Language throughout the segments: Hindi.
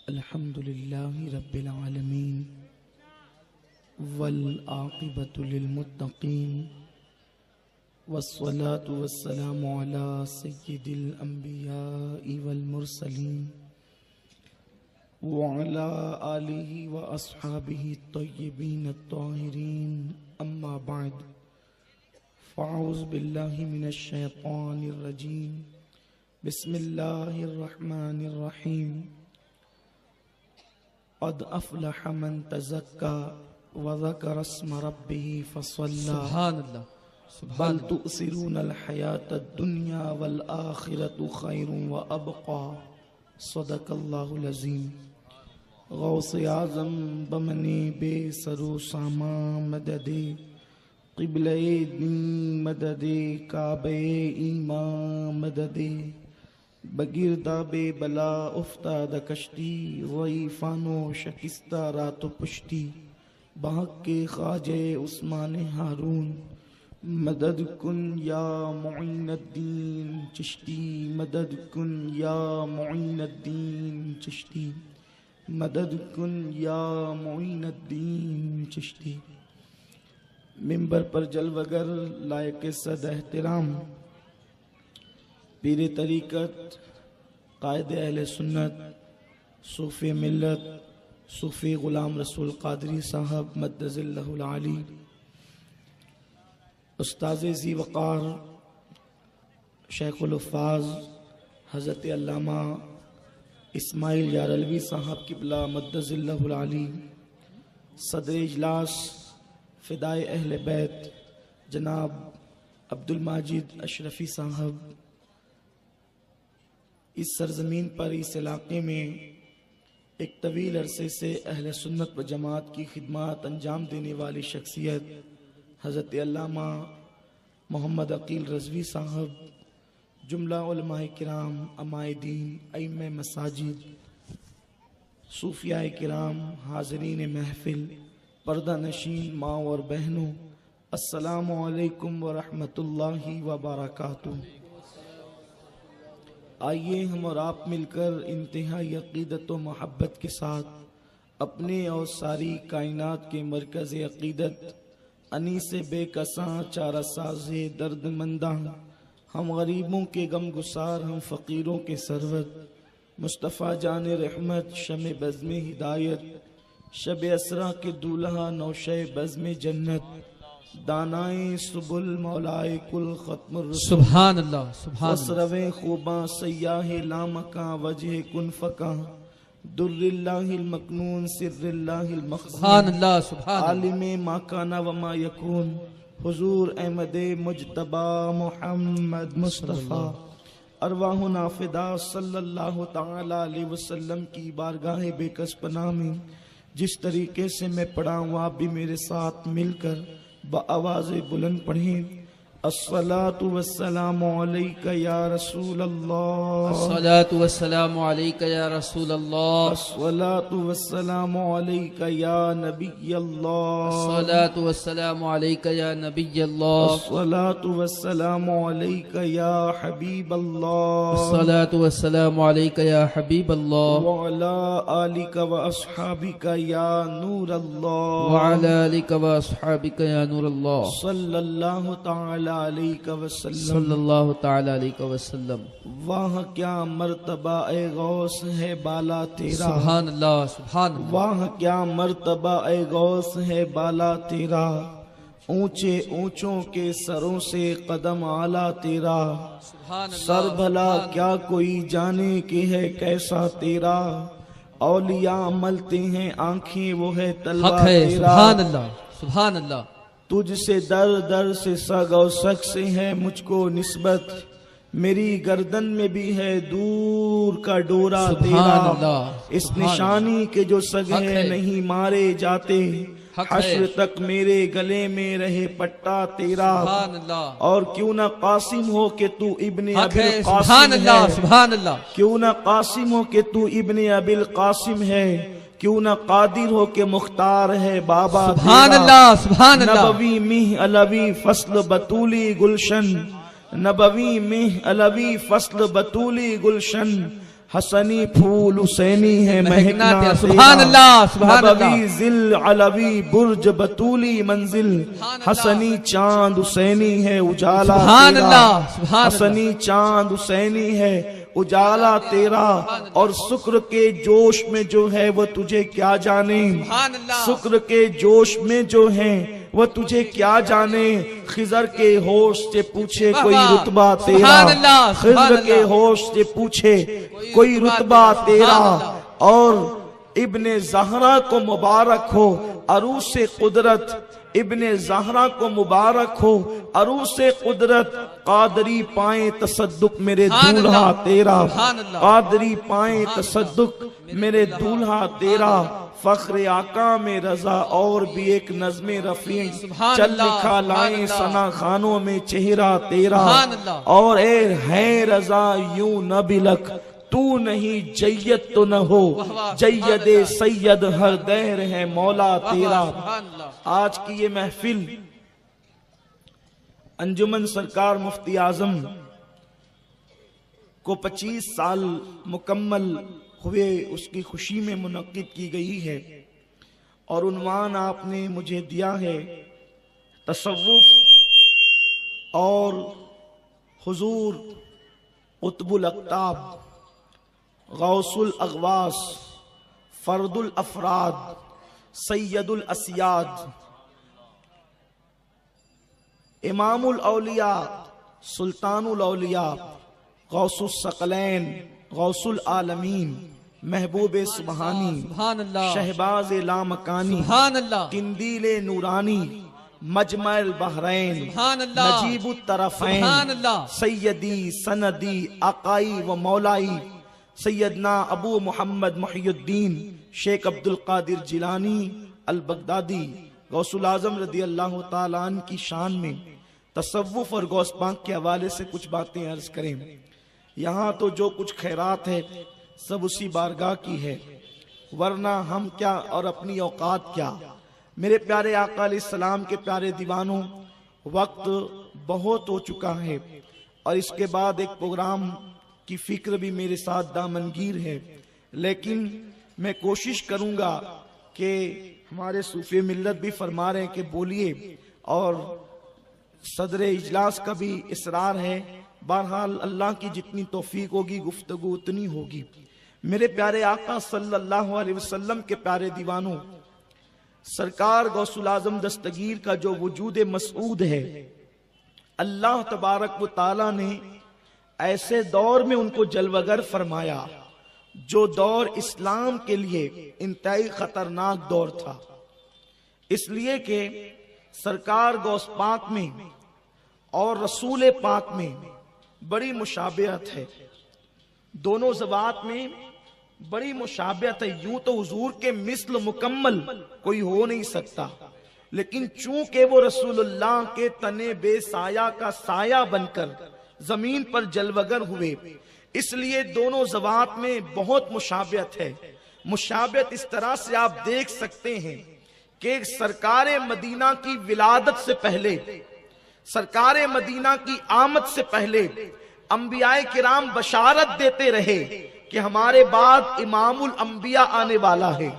अल्हम्दुलिल्लाहि रब्बिल आलमीन वल आक़िबतु लिल मुत्तक़ीन वस्सलातु वस्सलामु अला सय्यिदिल अंबियाइ वल मुरसलीन व अला आलिहि व अस्हाबिहि तय्यिबीन अत्ताहिरीन अम्मा बाद फ़अऊज़ु बिल्लाहि मिनश शैतानिर रजीम बिस्मिल्लाहिर रहमानिर रहीम क़द अफ़लह मन तज़क्का व ज़करा अस्म रब्बिही फ़सल्ला बल तुअसिरूनल हयातद दुनिया वल आखिरतु खैरुन व अबक़ा सदक़ल्लाहुल अज़ीम। गौसे आज़म बमने बेसरो सामा मददे क़िबले दीन मददे काबे ईमान मददे बगिरदा बेबला उफ्ताद कश्ती वही फानो शकिस्ता रात पुश्ती बहक के ख्वाजे उस्मान हारून मदद कुन या मुईनुद्दीन चिश्ती मदद कुन या मुईनुद्दीन चिश्ती मदद कुन या मुईनुद्दीन चिश्ती। मिंबर पर जलवगर लायक सद एहतराम पीर तरीक़त कायद अहले सुन्नत सूफ़ी मिल्लत सूफ़ी ग़ुलाम रसूल क़ादरी साहब मद्दज़िल्लहुल आली उस्ताज़े ज़ी वक़ार शेख़ुल हुफ़्फ़ाज़ हज़रत अल्लामा इस्माइल यारलवी साहब क़िबला मद्दज़िल्लहुल आली सदर इजलास फ़िदाए अहले बैत जनाब अब्दुल माजिद अशरफ़ी साहब, इस सरज़मीन पर इस इलाक़े में एक तवील अरसे से अहले सुन्नत व जमात की खिदमत अंजाम देने वाली शख्सियत हज़रत अल्लामा मोहम्मद अकील रज़वी साहब, जुमला उलमाए किराम, अमायदीन, अइम्मे मसाजिद, सूफ़ियाए किराम, हाज़रीन महफ़िल, पर्दा नशीन माँ और बहनों, अस्सलामु अलैकुम व रहमतुल्लाहि व बरकातुहू। आइए हम और आप मिलकर इंतहाई अक़ीदत व मोहब्बत के साथ अपने और सारी कायनात के मरकज़ अक़ीदत अनीस बेकसां चारा साज़े दर्दमंदा, हम गरीबों के गम गुसार, हम फ़कीरों के सरवत मुस्तफ़ा जान रहमत, शमे बज़्म हिदायत, शब असरा के दूल्हा नौशे बज़्म जन्नत, दानाए सुबुल मौलाए कुल खत्मुर सुभान अल्लाह सुभान असरवे खूबा सयाहे लामका वजह कुन फका दुर्रिल्लाहिल मकनून सिर्रिल्लाहिल मखज़ून सुभान अल्लाह सुभान आलिमे माकाना व मा यकून हुजूर अहमदे मुजतबा मुहम्मद मुस्तफ़ा अरवाह नाफिदा सल्लल्लाहु तआला अलैहि वसल्लम की बारगाह बेकस पनाह में जिस तरीके से मैं पढ़ा हूँ आप भी मेरे साथ मिलकर बआवाज़े बुलंद पढ़ें। अस्सलातु वस्सलामु अलैका या रसूल अल्लाह, अस्सलातु वस्सलामु अलैका या रसूल अल्लाह, अस्सलातु वस्सलामु अलैका या नबी अल्लाह, अस्सलातु वस्सलामु अलैका या नबी अल्लाह, अस्सलातु वस्सलामु अलैका या हबीब अल्लाह, अस्सलातु वस्सलामु अलैका या हबीब अल्लाह, व अला आलिका व अस्हाबिका या नूर अल्लाह, व अला आलिका व अस्हाबिका या नूर अल्लाह, सल्लल्लाहु तआला अलैहि वसल्लम, सल्लल्लाहु तआला अलैहि वसल्लम। वाह क्या मर्तबा ए गौस है बाला तेरा, सुभान अल्लाह सुभान अल्लाह, वाह क्या मर्तबा ए गौस है बाला तेरा, ऊंचे ऊंचों के सरों से कदम आला तेरा, सुभान अल्लाह, सर भला क्या कोई जाने कि है कैसा तेरा, औलिया मलते हैं आंखें वो है हक तलवा है तेरा, सुभान अल्लाह सुभान अल्लाह, तुझसे दर दर से सग और सग से है मुझको निस्बत, मेरी गर्दन में भी है दूर का डोरा तेरा, इस निशानी के जो सग है नहीं मारे जाते, हश्र तक मेरे गले में रहे पट्टा तेरा, और क्यों ना कासिम हो के तू इब्ने अबिल कासिम है, सुभान अल्लाह, क्यों ना कासिम हो के तू इब्ने अबिल कासिम है, क्यों ना कादिर हो के मुख्तार है बाबा सुभान अल्लाह सुभान अल्लाह, नबवी मिह अलवी फसल बतूली गुलशन, नबवी मिह अलवी फसल बतूली गुलशन, हसनी फूल हुसैनी है महकना तेरा। सुभान अल्लाह, सुभान अल्लाह। नबवी जिल अलवी बुर्ज बतूली मंजिल, हसनी चांद हुसैनी है उजाला सुभान तेरा। अल्लाह, सुभान अल्लाह। हसनी चांद हुसैनी है उजाला तेरा, और शुक्र के जोश में जो है वो तुझे क्या जाने, सुभान अल्लाह। शुक्र के जोश में जो है वो तुझे क्या जाने। खिजर के होश से पूछे कोई रुतबा तेरा, सुभान अल्लाह, सुभान खिजर के अल्लाह। होश से पूछे कोई रुतबा तेरा। और इब्ने ज़हरा को मुबारक हो अरूसे कुदरत, इब्ने ज़हरा को मुबारक हो अरूसे कुदरत। कादरी पाए तसद्दुक मेरे दूल्हा तेरा, कादरी पाए तसद्दुक मेरे दूल्हा तेरा। फख्र आका में रजा और भी एक नज़्मे रफ़ी, चल लिखा लाए सना खानों में चेहरा तेरा। और ए है रजा यूं न बिलक, तू नहीं जय्यद तो न हो, जय्यदे सैयद हर दहर है मौला तेरा। आज की ये महफिल अंजुमन सरकार मुफ्ती आजम को 25 साल मुकम्मल हुए उसकी खुशी में मुनक्किद की गई है, और उन्वान आपने मुझे दिया है तसव्वुफ और हुजूर कुतुबुल अक़ताब, गौसुल अगवास, फर्दुल अफराद, सैयदुल असियाद, इमामुल औलिया, सुल्तानुल औलिया, गौसुल सकलैन, गौसुल आलमीन, महबूबे सुबहानी, शहबाज लामकानी, किंदीले नूरानी, मजमल बहरैन, नजीबुत तरफ़ैन, सैयदी सनदी आकाई व मौलाई सैयदना अबू मोहम्मद मुहियुद्दीन शेख अब्दुल कादिर जिलानी अल बगदादी गौसुल आजम रदी अल्लाह ताला अन्हु की शान में तसव्वुफ और गौस पाक के हवाले से कुछ बातें अर्ज करें। यहाँ तो जो कुछ खैरात है सब उसी बारगाह की है, वरना हम क्या और अपनी औकात क्या। मेरे प्यारे आका अलैहिस्सलाम के प्यारे दीवानों, वक्त बहुत हो चुका है और इसके बाद एक प्रोग्राम की फिक्र भी मेरे साथ दामनगीर है, लेकिन मैं कोशिश करूंगा कि हमारे सूफी मिल्लत भी फरमा रहे हैं कि बोलिए, और सदर इजलास का भी इसरार है। बहरहाल अल्लाह की जितनी तौफीक होगी गुफ्तगू उतनी होगी। मेरे प्यारे आका सल्लल्लाहु अलैहि वसल्लम के प्यारे दीवानों, सरकार गौसुल आजम दस्तगीर का जो वजूद मसऊद है, अल्लाह तबारक व ताला ने ऐसे दौर में उनको जलवगर फरमाया जो दौर इस्लाम के लिए इंतहाई खतरनाक दौर था। इसलिए कि सरकार गौस पाक में और रसूल पाक में बड़ी मुशाबियत है, दोनों ज़बात में बड़ी मुशाबियत है। यूं तो हुजूर के मिस्ल मुकम्मल कोई हो नहीं सकता, लेकिन चूंकि वो रसूलुल्लाह के तने बेसाया का साया बनकर जमीन पर जलवगर हुए, इसलिए दोनों ज़बात में बहुत मुशाबियत है। मुशाबियत इस तरह से आप देख सकते हैं कि सरकार मदीना की विलादत से पहले, सरकार मदीना की आमद से पहले अंबियाए किराम बशारत देते रहे कि हमारे बाद इमामुल अंबिया आने वाला है,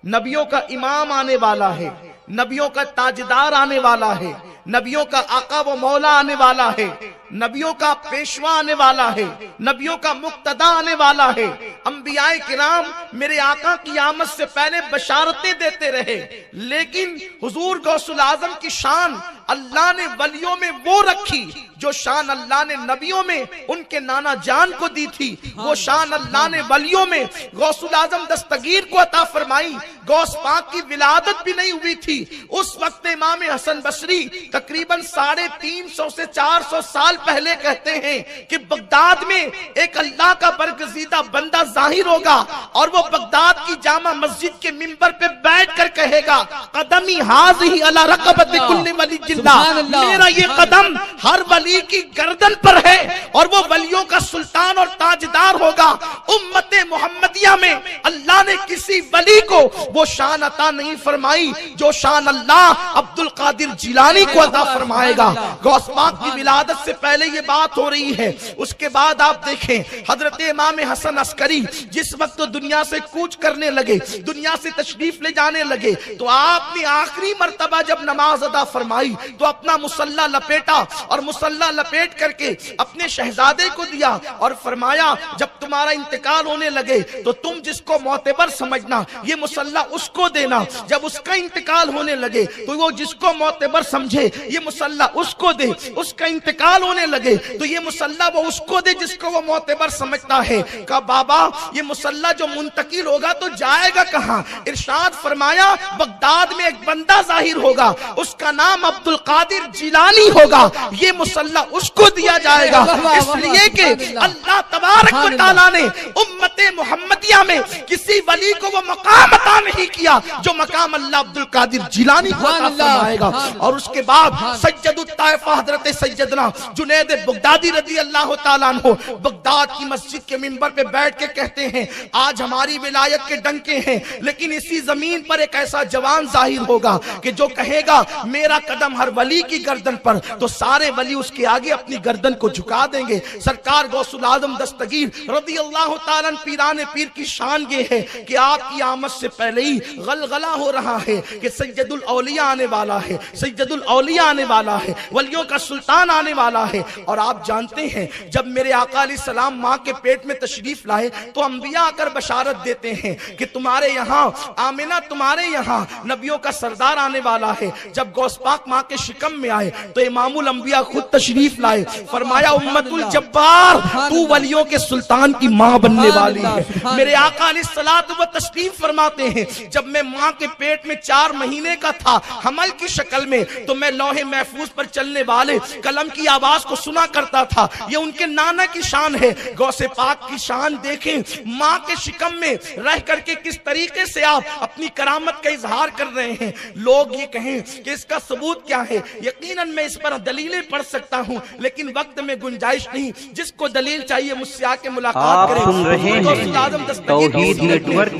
नबियों का इमाम आने वाला है, नबियों का ताजदार आने वाला है, नबियों का आका व मौला आने वाला है, नबियों का पेशवा आने वाला है, नबियों का मुक्तदा आने वाला है। अंबियाए किराम मेरे आका की आमद से पहले बशारतें देते रहे, लेकिन हुजूर गौसुल आजम की शान अल्लाह ने वलियों में वो रखी जो शान अल्लाह ने नबियों में उनके नाना जान को दी थी, वो शान अल्लाह ने वलियों में गौसुल आजम दस्तगीर को अता फरमाई। गौस पाक की विलादत भी नहीं हुई थी उस वक्त। इमाम हसन बसरी तकरीबन 350 से 400 साल पहले कहते हैं कि बगदाद में एक अल्लाह का बरगजीदा बंदा जाहिर होगा और वो बगदाद की जामा मस्जिद के मिंबर पे बैठ कर कहेगा, कदमी हाज़िही अला रक़बत कुल्ली वलिय्यिल्लाह, मेरा ये कदम हर वली की गर्दन पर है, और वो वलियों का सुल्तान और ताजदार होगा। उम्मत मोहम्मदिया में अल्लाह ने किसी किसी वली को वो शान अता नहीं फरमाई जो शान अल्लाह अब्दुल कादिर जिलानी को अता फरमाएगा। गौस पाक की विलादत से पहले ये बात हो रही है। उसके बाद आप देखें हजरत इमाम हसन अस्करी जिस वक्त तो दुनिया से कूच करने लगे, दुनिया से तशरीफ ले जाने लगे, तो आपने आखिरी मर्तबा जब नमाज अदा फरमाई तो अपना मुसल्ला लपेटा और मुसल्ला लपेट करके अपने शहजादे को दिया और फरमाया जब तुम्हारा इंतकाल होने लगे तो तुम जिसको मोतबर समझना ये मुसल्ला उसको देना, जब उसका इंतकाल होने लगे तो वो जिसको मोतबर समझे ये मुसल्ला उसको दे, उसका इंतकाल होने लगे तो ये मुसल्ला वो उसको दे जिसको वो मोतबर समझता है। कहा बाबा ये मुसल्ला जो मुंतकिल होगा तो जाएगा कहां? इरशाद फरमाया बगदाद में एक बंदा जाहिर होगा, उसका नाम अब्दुल कादिर जिलानी होगा, ये मुसल्ला उसको दिया जाएगा। इसलिए कि अल्लाह तबारक व तआला ने उम्मते मुहम्मदिया में किसी वली को वो मकाम अता नहीं किया जो मकाम अल्लाह अब्दुल कादिर जिलानी को अता फरमाएगा। और उसके बाद सज्जदुत ताइफा हजरत सैयदना जुनैद बगदादी रज़ी अल्लाह तआला अन्हु बगदाद की मस्जिद के मिंबर पे बैठ के कहते हैं आज हमारी विलायत के डंके हैं, लेकिन इसी जमीन पर एक ऐसा जवान जाहिर होगा कि जो कहेगा मेरा कदम हर वली की गर्दन पर, तो सारे वली उसके आगे अपनी गर्दन को झुका देंगे। सरकार गौसुल आजम दस्तगीर रज़ी अल्लाह तआला पीराने पीर की शान ये है कि आपकी आमद से पहले ही गलगला हो रहा है कि सैयदुल औलिया आने वाला है, सैयदुल औलिया आने वाला है, वलियों का सुल्तान आने वाला है। और आप जानते हैं जब मेरे आका अलैहिस्सलाम माँ के पेट में तशरीफ लाए तो अंबिया आकर बशारत देते हैं कि तुम्हारे यहाँ आमिना, तुम्हारे यहाँ नबियों का सरदार आने वाला है। जब गौस पाक माँ के शिकम में आए तो इमामुल अंबिया खुद तशरीफ लाए, फरमाया उम्मतुल जब्बार तू वलियों के सुल्तान की माँ बनने वाली है। मेरे आका अलैहिस्सलातु व तस्लीम फरमाते हैं जब मैं माँ के पेट में 4 महीने का था हमल की शक्ल में, तो मैं लौहे महफूज पर चलने वाले कलम की आवाज को सुना करता था। ये उनके नाना की शान है। गौसे पाक की शान देखें, माँ के शिकम में रह करके किस तरीके से आप अपनी करामत का इजहार कर रहे हैं। लोग ये कहें कि इसका सबूत क्या है, यकीनन मैं इस पर दलीलें पढ़ सकता हूँ, लेकिन वक्त में गुंजाइश नहीं। जिसको दलील चाहिए मुझसे आके मुलाकात करें। सुन रहे हैं तौहीद नेटवर्क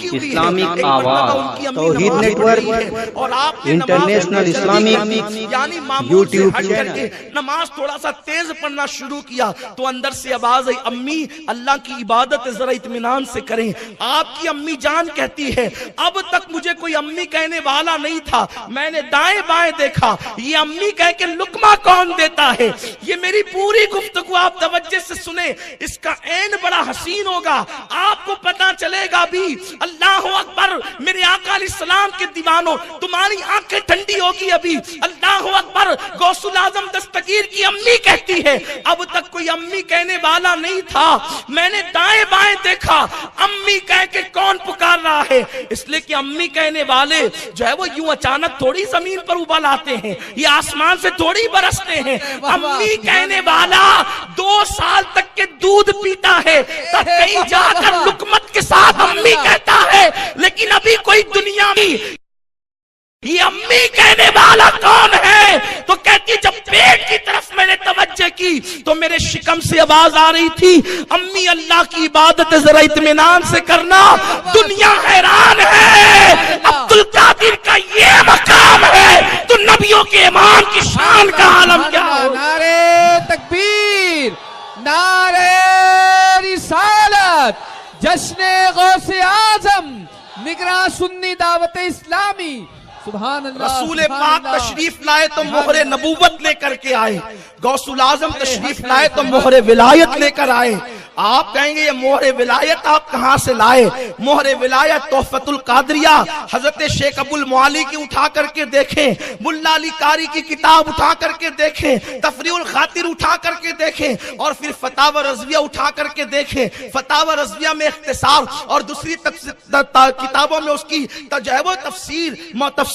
इस्लामिक आवाज, तौहीद नेटवर्क और आप इंटरनेशनल इस्लामिक यानी यूट्यूब करके नमाज थोड़ा सा तेज पढ़ना शुरू किया तो अंदर से आवाज आई अम्मी अल्लाह की इबादत जरा इत्मीनान से करें। आपकी अम्मी जान कहती है अब तक मुझे कोई अम्मी कहने वाला नहीं था, मैंने दाएं बाएं देखा, ये अम्मी कह के लुकमा कौन देता है। ये मेरी पूरी गुफ्तगू आप तवज्जो से सुने, इसका ऐन बड़ा हसीन होगा, आपको पता चलेगा भी। अल्लाह अकबर, मेरे आका अलैहिस्सलाम के दीवानों तुम्हारी आंखें ठंडी होगी अभी। अल्लाह अकबर, गौसुल आजम दस्तगीर की अम्मी कहती है अब तक कोई अम्मी कहने वाला नहीं था, मैंने दाएं बाएं देखा, अम्मी कह के कौन पुकार रहा है। इसलिए कि अम्मी कहने वाले जो है वो यूं अचानक थोड़ी जमीन पर उबल आते हैं, ये आसमान से थोड़ी बरसते हैं। अम्मी कहने वाला 2 साल तक के दूध पीता है, तब कहीं जाकर लुकमत के साथ अम्मी कहता है, लेकिन अभी कोई दुनिया में ये अम्मी कहने वाला कौन है। तो कहती जब पेट की तरफ मैंने तवज्जो की तो मेरे शिकम से आवाज आ रही थी अम्मी अल्लाह की इबादत जरा इत्मीनान से करना, दुनिया हैरान है, अब्दुल कादिर का ये मकाम है तो नबियों के इमाम की शान का आलम क्या हो। नारे तकबीर, नारे रिसालत, जश्न गौसे आजम, निगरां सुन्नी दावत इस्लामी। सुभान अल्लाह। रसूल पाक तशरीफ लाए तो मोहरे नबूवत लेकर के आए, गौसुल आजम तशरीफ लाए तो मोहरे विलायत लेकर आए। आप कहेंगे ये मोहरे विलायत आप कहां से लाए। मोहरे विलायत तोहफतुल कादरिया हजरत शेख अबुल मुआली की उठा करके देखें, मुल्ला अली कारी की किताब उठा करके देखें, तफरीउल खातिर उठा करके देखें, और फिर फतावा रज़विया उठा करके देखें। फतावा रज़विया में इख्तिसार और दूसरी किताबों में उसकी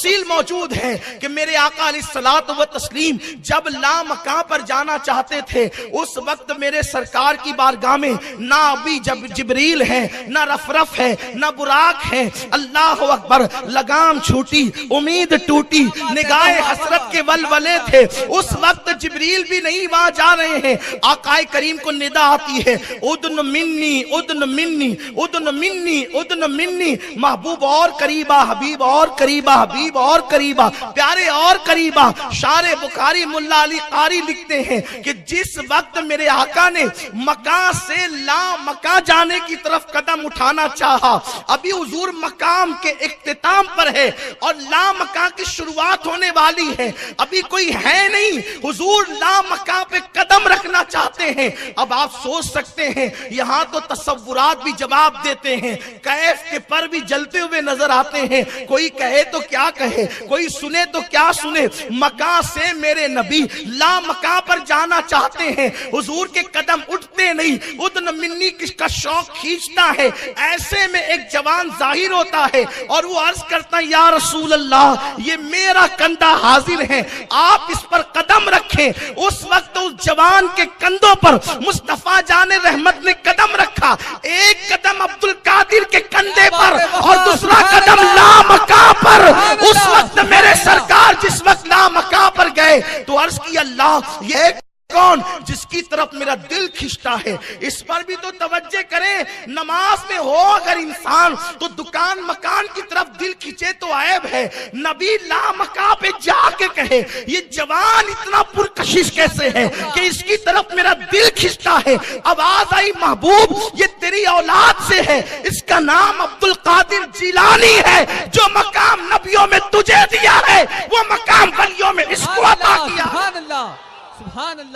तफसील मौजूद है कि मेरे आका अलैहिस्सलातु व तस्लीम जब लामकां पर जाना चाहते थे उस वक्त मेरे सरकार की बारगाह में में ना अभी जब जिब्रील है, ना रफरफ है, ना बुराक है। अल्लाह अकबर, लगाम छूटी, उम्मीद टूटी, निगाहे हसरत के वलवले थे। उस वक्त जिब्रील भी नहीं वहां जा रहे हैं। आकाए करीम को निदा आती है, उदन मिन्नी उदन मिन्नी उदन मिन्नी उदन मिन्नी। महबूब और करीबा, हबीब और करीबा, हबीब और करीबा, प्यारे और करीबा। शारे बुखारी मुल्ला अली कारी लिखते हैं कि जिस वक्त मेरे आका ने मका से ला मका जाने की तरफ कदम उठाना चाहा, अभी हुजूर मकाम के इख्तिताम पर है और ला मका की शुरुआत होने वाली है, अभी कोई है नहीं, हुजूर ला मका पे कदम रखना चाहते हैं। अब आप सोच सकते हैं, यहां तो तसव्वुरात भी जवाब देते हैं, कैफ के पर भी जलते हुए नजर आते हैं। कोई कहे तो क्या कहे, कोई सुने तो क्या सुने। मका से मेरे नबी ला मका पर जाना चाहते हैं, हुजूर के कदम उठते नहीं, उदन मिन्नी किसका शौक खींचता है। ऐसे में एक जवान जाहिर होता है और वो अर्ज करता है, या रसूल अल्लाह, ये मेरा कंधा हाजिर है, आप इस पर कदम रखें। उस वक्त उस जवान के कंधों पर मुस्तफा जाने रहमत ने कदम रखा। एक कदम अब्दुल कादिर के कंधे पर और दूसरा कदम ला मका पर। उस वक्त मेरे सरकार जिस वक्त ला मका पर गए तो अर्ज की, अल्लाह, ये कौन जिसकी तरफ मेरा दिल खिंचता है। इस पर भी तो तवज्जो करें, नमाज में हो अगर इंसान तो दुकान मकान की तरफ दिल खिंचे तो ऐब है। नबी ला मका पे जाके कहे, ये जवान इतना पुरकशिश कैसे है कि इसकी तरफ मेरा दिल खिंचता है। आवाज आई, महबूब, ये तेरी औलाद से है, इसका नाम अब्दुल कादिर जिलानी है। जो मकाम नबियों में तुझे दिया है वो मकाम वलियों में इसको अता किया।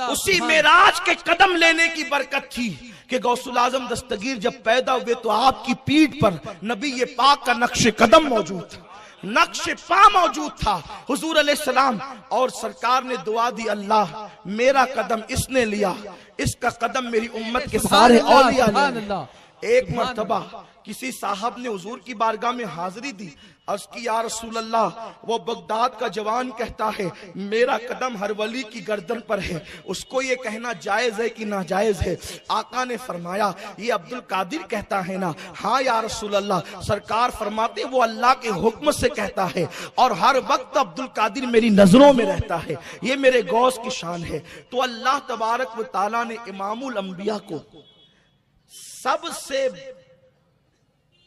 उसी मेराज के कदम लेने की बरकत थी कि गौसुल आजम दस्तगीर जब पैदा हुए तो आपकी पीठ पर नबी ये पाक का नक्शे कदम मौजूद था, नक्शे पा मौजूद था हुजूर अलैहिस्सलाम। और सरकार ने दुआ दी, अल्लाह मेरा कदम इसने लिया, इसका कदम मेरी उम्मत के सारे औलिया ने लिया। एक मर्तबा किसी साहब ने हुजूर की बारगाह में हाजिरी दी, अर्ज की, या रसूल अल्लाह, वो बगदाद का जवान कहता है मेरा कदम हर वली की गर्दन पर है, उसको ये कहना जायज है कि नाजायज है। आका ने फरमाया, ये अब्दुल कादिर कहता है ना? हाँ या रसूल अल्लाह। सरकार फरमाते, वो अल्लाह के हुक्म से कहता है और हर वक्त अब्दुल कादिर मेरी नजरों में रहता है, ये मेरे गौस की शान है। तो अल्लाह तबारक व तआला ने इमामुल अंबिया को सबसे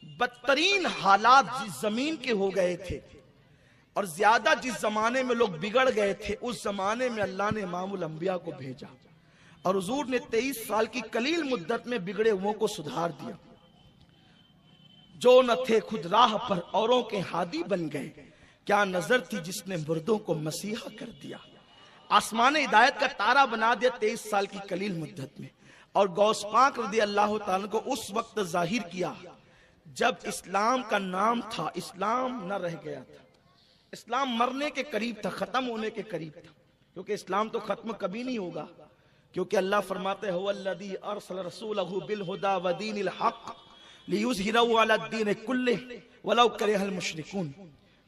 बदतरीन हालात जिस जमीन के हो गए थे और ज्यादा जिस जमाने में लोग बिगड़ गए थे, उस जमाने में अल्लाह ने इमामुल अंबिया को भेजा और हुजूर ने 23 साल की कलील मुद्दत में बिगड़े हुओं को सुधार दिया। जो न थे खुद राह पर औरों के हादी बन गए, क्या नजर थी जिसने मुर्दों को मसीहा कर दिया। आसमान हिदायत का तारा बना दिया 23 साल की कलील मुद्दत में। और गौस पाक रज़ी अल्लाह ताला को उस वक्त जाहिर किया जब इस्लाम का नाम था, इस्लाम न रह गया था, इस्लाम मरने के करीब था, खत्म होने के करीब था, क्योंकि इस्लाम तो खत्म कभी नहीं होगा। क्योंकि अल्लाह फरमाते हैं, हुवल्लज़ी अरसल रसूलहु बिल हुदा व दीनिल हक़ लियुज़हिरहु अला दीन कुल्लिहि वलौ करिहल मुशरिकून।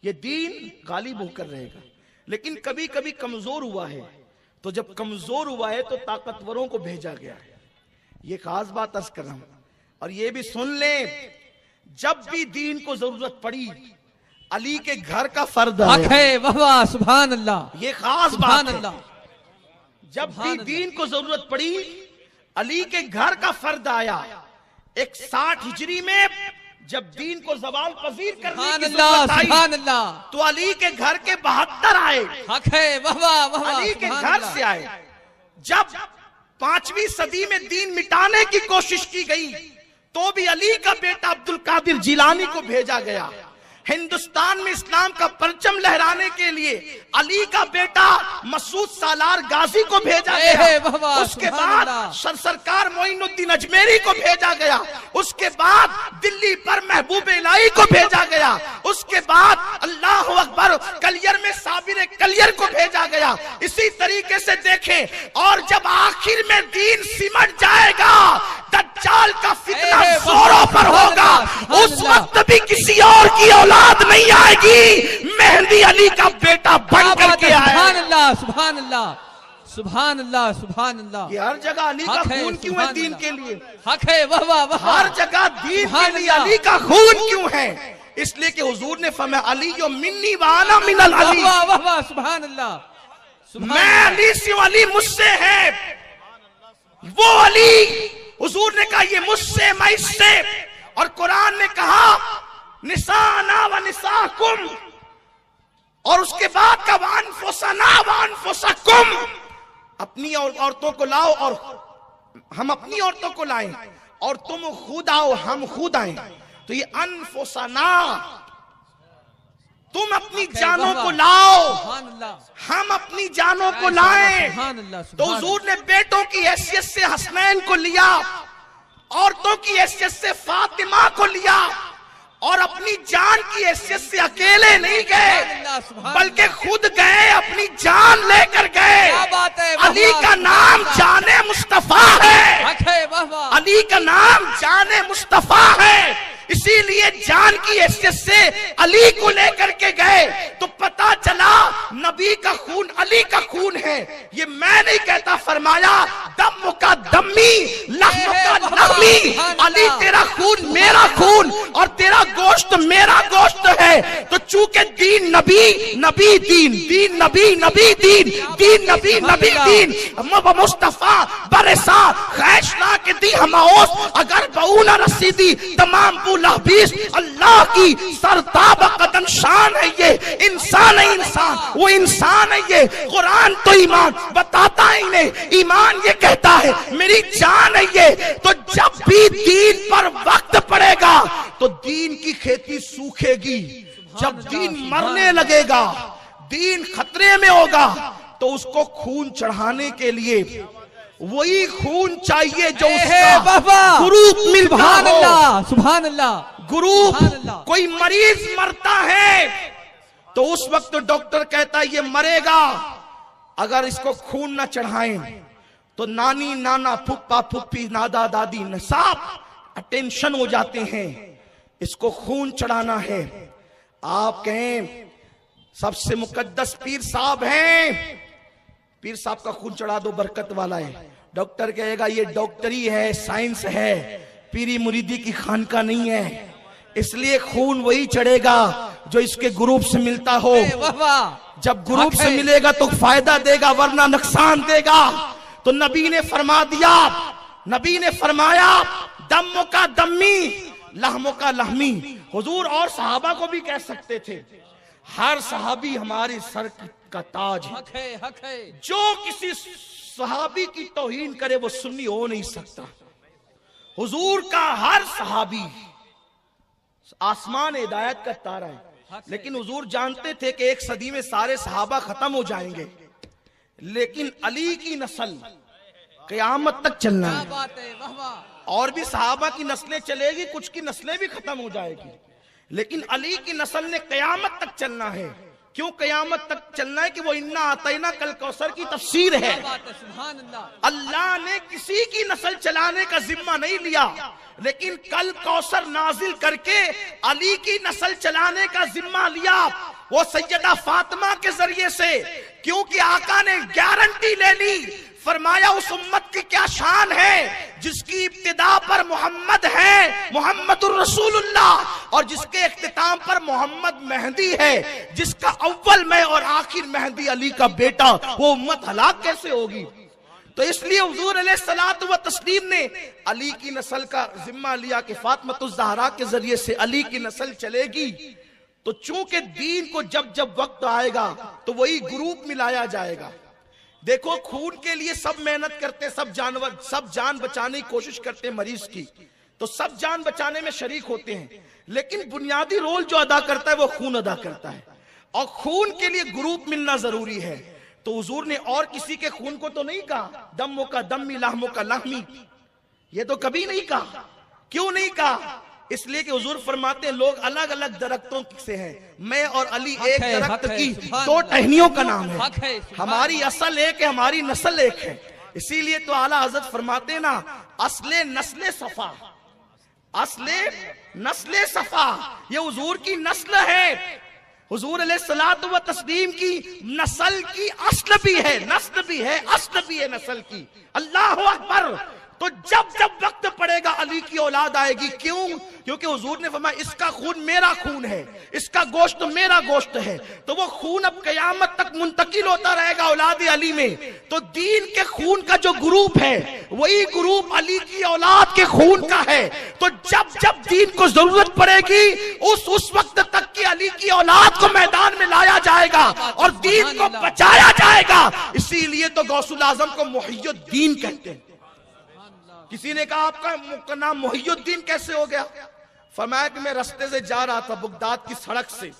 ये दीन गालिब होकर रहेगा, लेकिन कभी कभी कमजोर हुआ है, तो जब कमजोर हुआ है तो ताकतवरों को भेजा गया है। ये खास बात अर्ज कर रहा हूं। और ये भी सुन ले, जब भी दीन को जरूरत पड़ी, अली के घर का फर्द है। वाह सुभान अल्लाह, ये खास बात है। जब भी दीन को जरूरत पड़ी, अली के घर का फर्द आया। 61 हिजरी में जब दीन को जवाल पजीर करने की जरूरत आई, तो अली के घर के 72 आए। अली के घर से आए। जब 5वीं सदी में दीन मिटाने की कोशिश की गई, तो भी अली का बेटा अब्दुल कादिर जिलानी को भेजा गया। हिंदुस्तान में इस्लाम का परचम लहराने के लिए अली का बेटा मसूद सालार गाजी को भेजा गया। उसके बाद सरकार मोइनुद्दीन अजमेरी को भेजा गया। उसके बाद दिल्ली पर महबूब इलाही को भेजा गया। उसके बाद अल्लाह अकबर कलियर में साबिर कलियर को भेजा गया। इसी तरीके से देखें, और जब आखिर में दीन सिमट जाएगा, दज्जाल का फितना जोरों पर होगा, उस वक्त भी किसी और की औलाद नहीं आएगी, मेहदी अली का बेटा बन करके आएगा। सुभान अल्लाह, सुभान अल्लाह, सुभान अल्लाह, सुभान अल्लाह। कि हर जगह अली का हक है, खून क्यों है सुभान दीन अल्लाह। के लिए? हक है, वाह वाह वाह। हर जगह दीन के सुभान लिए अल्लाह। अली का खून क्यों है? इसलिए कि हुजूर ने फरमाया अली जो मिन्नी वाना मिनल अली, वाह वाह वाह, सुभान अल्लाह, सुभान मैं अल्लाह। अली से अली मुझसे है। वो अली, हुजूर ने कहा ये मुझसे मैं इससे। और कुरान ने कहा निसाना व निसाकुम, और उसके बाद का वानफुसना वानफुसकुम, अपनी औरतों को लाओ और हम अपनी औरतों को लाएं, और तुम खुद आओ हम खुद आए। तो ये अनफुसना, तुम अपनी जानों को लाओ, सुभान अल्लाह, हम अपनी जानों को लाएं। सुभान अल्लाह, तो सुभान हुजूर ने बेटों की हैसियत से हसनैन को लिया, औरतों की हैसियत से फातिमा को लिया, और अपनी जान की हैसियत से अकेले नहीं गए बल्कि खुद गए, अपनी जान लेकर गए। क्या बात है, अली का नाम जाने मुस्तफा है, हक है, वाह वाह। अली का नाम जाने मुस्तफा है। इसीलिए जान की हैसियत से अली को लेकर के गए तो पता चला नबी का खून अली का खून है। ये मैं नहीं कहता, फरमाया दम का दमी लहम का लहमी, अली तेरा खून मेरा खून और तेरा गोश्त मेरा गोश्त है। तो चूंकि दीन नबी नबी दीन, दीन नबी नबी दीन, दीन नबी नबी दीन, मुस्तफा बरसा खैशना के दी हमाओस अगर बऊना रसीदी तमाम बीस, अल्लाह की सरताब कदम शान है। ये इंसान है, इंसान वो इंसान है। ये कुरान तो ईमान बताता है इन्हें, ईमान ये कहता है मेरी जान है ये। तो जब भी दीन पर वक्त पड़ेगा तो दीन की खेती सूखेगी। जब दीन मरने लगेगा, दीन खतरे में होगा, तो उसको खून चढ़ाने के लिए वही खून चाहिए जो उसका ग्रुप मिलता हो। सुभान अल्लाह, ग्रुप, कोई मरीज मरता है तो उस वक्त डॉक्टर कहता है ये मरेगा, अगर इसको खून ना चढ़ाएं तो नानी नाना फुप्पा फुप्पी नादा दादी सब अटेंशन हो जाते हैं, इसको खून चढ़ाना है। आप कहें सबसे मुकद्दस पीर साहब हैं, पीर साहब का खून चढ़ा दो बरकत वाला है। डॉक्टर कहेगा ये डॉक्टरी है, साइंस है, पीरी मुरीदी की खानका नहीं है। इसलिए खून वही चढ़ेगा जो इसके ग्रुप से मिलता हो। जब ग्रुप से मिलेगा तो फायदा देगा वरना नुकसान देगा। तो नबी ने फरमा दिया, नबी ने फरमाया दम का दम्मी लहमों का लहमी। हुजूर और सहाबा को भी कह सकते थे, हर सहाबी हमारे सर का ताज है। हक है, हक है। जो किसी सहाबी की तौहीन करे वो सुन्नी हो नहीं सकता। हुजूर का हर सहाबी आसमान हिदायत का तारा है, लेकिन हुजूर जानते थे कि एक सदी में सारे सहाबा खत्म हो जाएंगे, लेकिन अली की नस्ल क़यामत तक चलना है। और भी सहाबा की नस्लें चलेगी, कुछ की नस्लें भी खत्म हो जाएगी, लेकिन अली की नस्ल ने क़यामत तक चलना है। क्यों क़यामत तक चलना है? कि वो इन्ना आतैना कल कौसर की तफसीर है। अल्लाह ने किसी की नस्ल चलाने का जिम्मा नहीं लिया, लेकिन कल कौसर नाजिल करके अली की नस्ल चलाने का जिम्मा लिया, वो सैयदा फातिमा के जरिए से। क्योंकि आका ने गारंटी ले ली, फरमाया उस उम्मत की क्या शान है जिसकी इब्तिदा पर मोहम्मद है, मोहम्मदुर रसूलुल्लाह, और जिसके इख्तिताम पर मोहम्मद मेहदी है, जिसका अव्वल में और आखिर मेहदी अली का बेटा। वो उम्मत हलाक कैसे होगी? तो इसलिए हुजूर अलैहिस्सलातु व तस्लीम ने अली की नस्ल का जिम्मा लिया कि फातिमातुज़ ज़हरा के जरिए से अली की नस्ल चलेगी। तो चूंकि दीन को जब जब वक्त आएगा तो वही ग्रुप मिलाया जाएगा। देखो खून के लिए सब मेहनत करते, सब जानवर, सब जान बचाने की कोशिश करते हैं मरीज की, तो सब जान बचाने में शरीक होते हैं, लेकिन बुनियादी रोल जो अदा करता है वो खून अदा करता है, और खून के लिए ग्रुप मिलना जरूरी है। तो हुजूर ने और किसी के खून को तो नहीं कहा दमों का दमी लाहमों का लाहमी, ये तो कभी नहीं कहा। क्यों नहीं कहा? इसलिए कि हुजूर फरमाते हैं लोग अलग अलग दरख्तों से हैं, मैं और अली एक दरख्त की दो टहनियों का नाम है। हमारी असल एक है, हमारी नस्ल एक है। इसीलिए तो आला हजरत फरमाते ना असले नस्ले सफा, असले नस्ले सफा, ये हुजूर की नस्ल है। हुजूर अलैहिस्सलातु व तस्लीम की नस्ल की अस्ल भी है, नस्ल भी है, अस्ल भी है नस्ल की। अल्लाह अकबर। तो जब जब वक्त पड़ेगा अली की औलाद आएगी। क्यों? क्योंकि हुजूर ने फरमाया इसका खून मेरा खून है, इसका गोश्त मेरा गोश्त है। तो वो खून अब कयामत तक मुंतकिल होता रहेगा औलाद अली में। तो दीन के खून का जो ग्रुप है वही ग्रुप अली की औलाद के खून का है। तो जब जब दीन को जरूरत पड़ेगी उस वक्त तक की अली की औलाद को मैदान में लाया जाएगा और दीन को बचाया जाएगा। इसीलिए तो गौसुल आजम को मुहियुद्दीन कहते हैं। किसी ने कहा आपका नाम मुहियुद्दीन कैसे हो गया? फरमाया कि मैं रास्ते से जा रहा था बगदाद की सड़क से।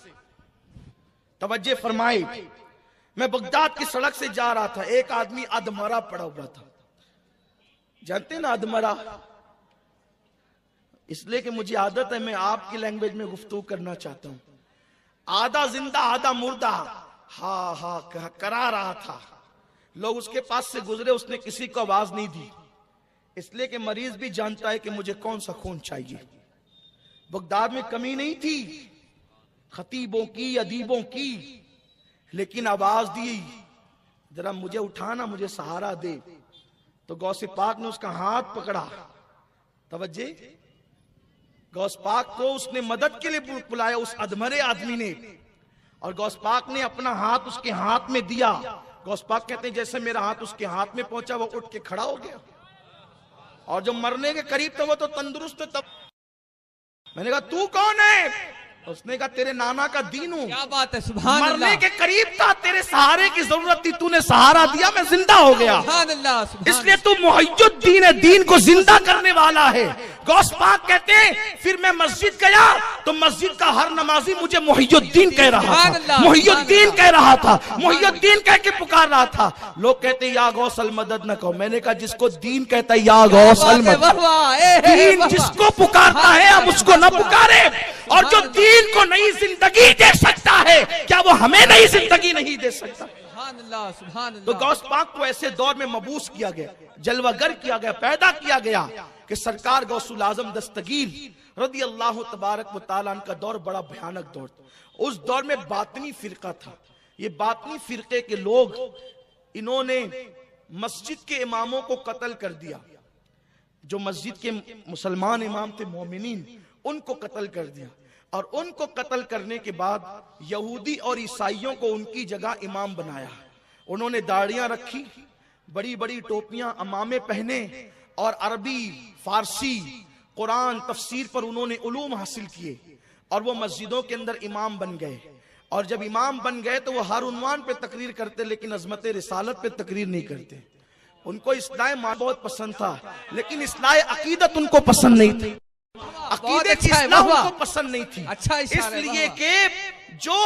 तवज्जो फरमाई, मैं बगदाद की सड़क से जा रहा था, एक आदमी अधमरा पड़ा हुआ था। जानते ना अधमरा? इसलिए कि मुझे आदत है, मैं आपकी लैंग्वेज में गुफ्तगू करना चाहता हूं। आधा जिंदा आधा मुर्दा हा हा करा रहा था। लोग उसके पास से गुजरे, उसने किसी को आवाज नहीं दी, इसलिए कि मरीज भी जानता है कि मुझे कौन सा खून चाहिए। बगदाद में कमी नहीं थी खतीबों की, अदीबों की, लेकिन आवाज दी जरा मुझे उठाना, मुझे सहारा दे। तो गौसे पाक ने उसका हाथ पकड़ा। तवज्जे, गौस पाक को उसने मदद के लिए बुलाया उस अधमरे आदमी ने, और गौस पाक ने अपना हाथ उसके हाथ में दिया। गौस पाक कहते हैं जैसे मेरा हाथ उसके हाथ में पहुंचा वो उठ के खड़ा हो गया, और जो मरने के करीब था वो तो तंदुरुस्त। तब मैंने कहा तू कौन है? उसने कहा तेरे नाना का दीन हूं। क्या बात है, सुभान अल्लाह। मरने के करीब था, तेरे सहारे की जरूरत थी, तूने सहारा दिया, मैं जिंदा हो गया। सुभान अल्लाह, सुभान इसलिए तू मुहियुद्दीन है, दीन को जिंदा करने वाला है। गौस पाक कहते हैं फिर मैं मस्जिद गया तो मस्जिद का हर नमाजी मुझे मुहियुद्दीन कह रहा था, मुहियुद्दीन कह रहा था, मुहियुद्दीन कह के पुकार रहा था। लोग कहते हैं या गौसल मदद न कहो। मैंने कहा जिसको दीन कहता है या गौसल मदद, दीन जिसको पुकारता है अब उसको न पुकारे। और जो दीन को नई जिंदगी दे सकता है, क्या वो हमें नई जिंदगी नहीं दे सकता? तो गौस पाक को ऐसे दौर में मबूस किया गया, जलवागर किया गया, पैदा किया गया कि सरकार गौसुल आजम दस्तगीर रदी अल्लाह तबारक व तआला का दौर बड़ा भयानक दौर था। उस दौर में बातनी फिरका था। ये बातनी फिरके के लोग, इन्होंने मस्जिद के इमामों को कत्ल कर दिया। जो मस्जिद के मुसलमान इमाम थे मोमिनीन, उनको कत्ल कर दिया। और उनको कत्ल करने के बाद यहूदी और ईसाइयों को उनकी जगह इमाम बनाया। उन्होंने दाढ़ियां रखी, बड़ी बड़ी टोपियां, अमामे पहने, और अरबी, फारसी, कुरान, तफसीर पर उन्होंने उलूम हासिल किए, और वो मस्जिदों के अंदर इमाम बन गए। और जब इमाम बन गए तो वो हर उन्वान पे तकरीर करते, लेकिन अजमत रिसालत पे तकरीर नहीं करते। उनको इस्लाह माल बहुत पसंद था, लेकिन इस्लाह अकीदत उनको पसंद नहीं थी। अकीदे की इस्लाह उनको पसंद नहीं थी। अच्छा, इसलिए कि जो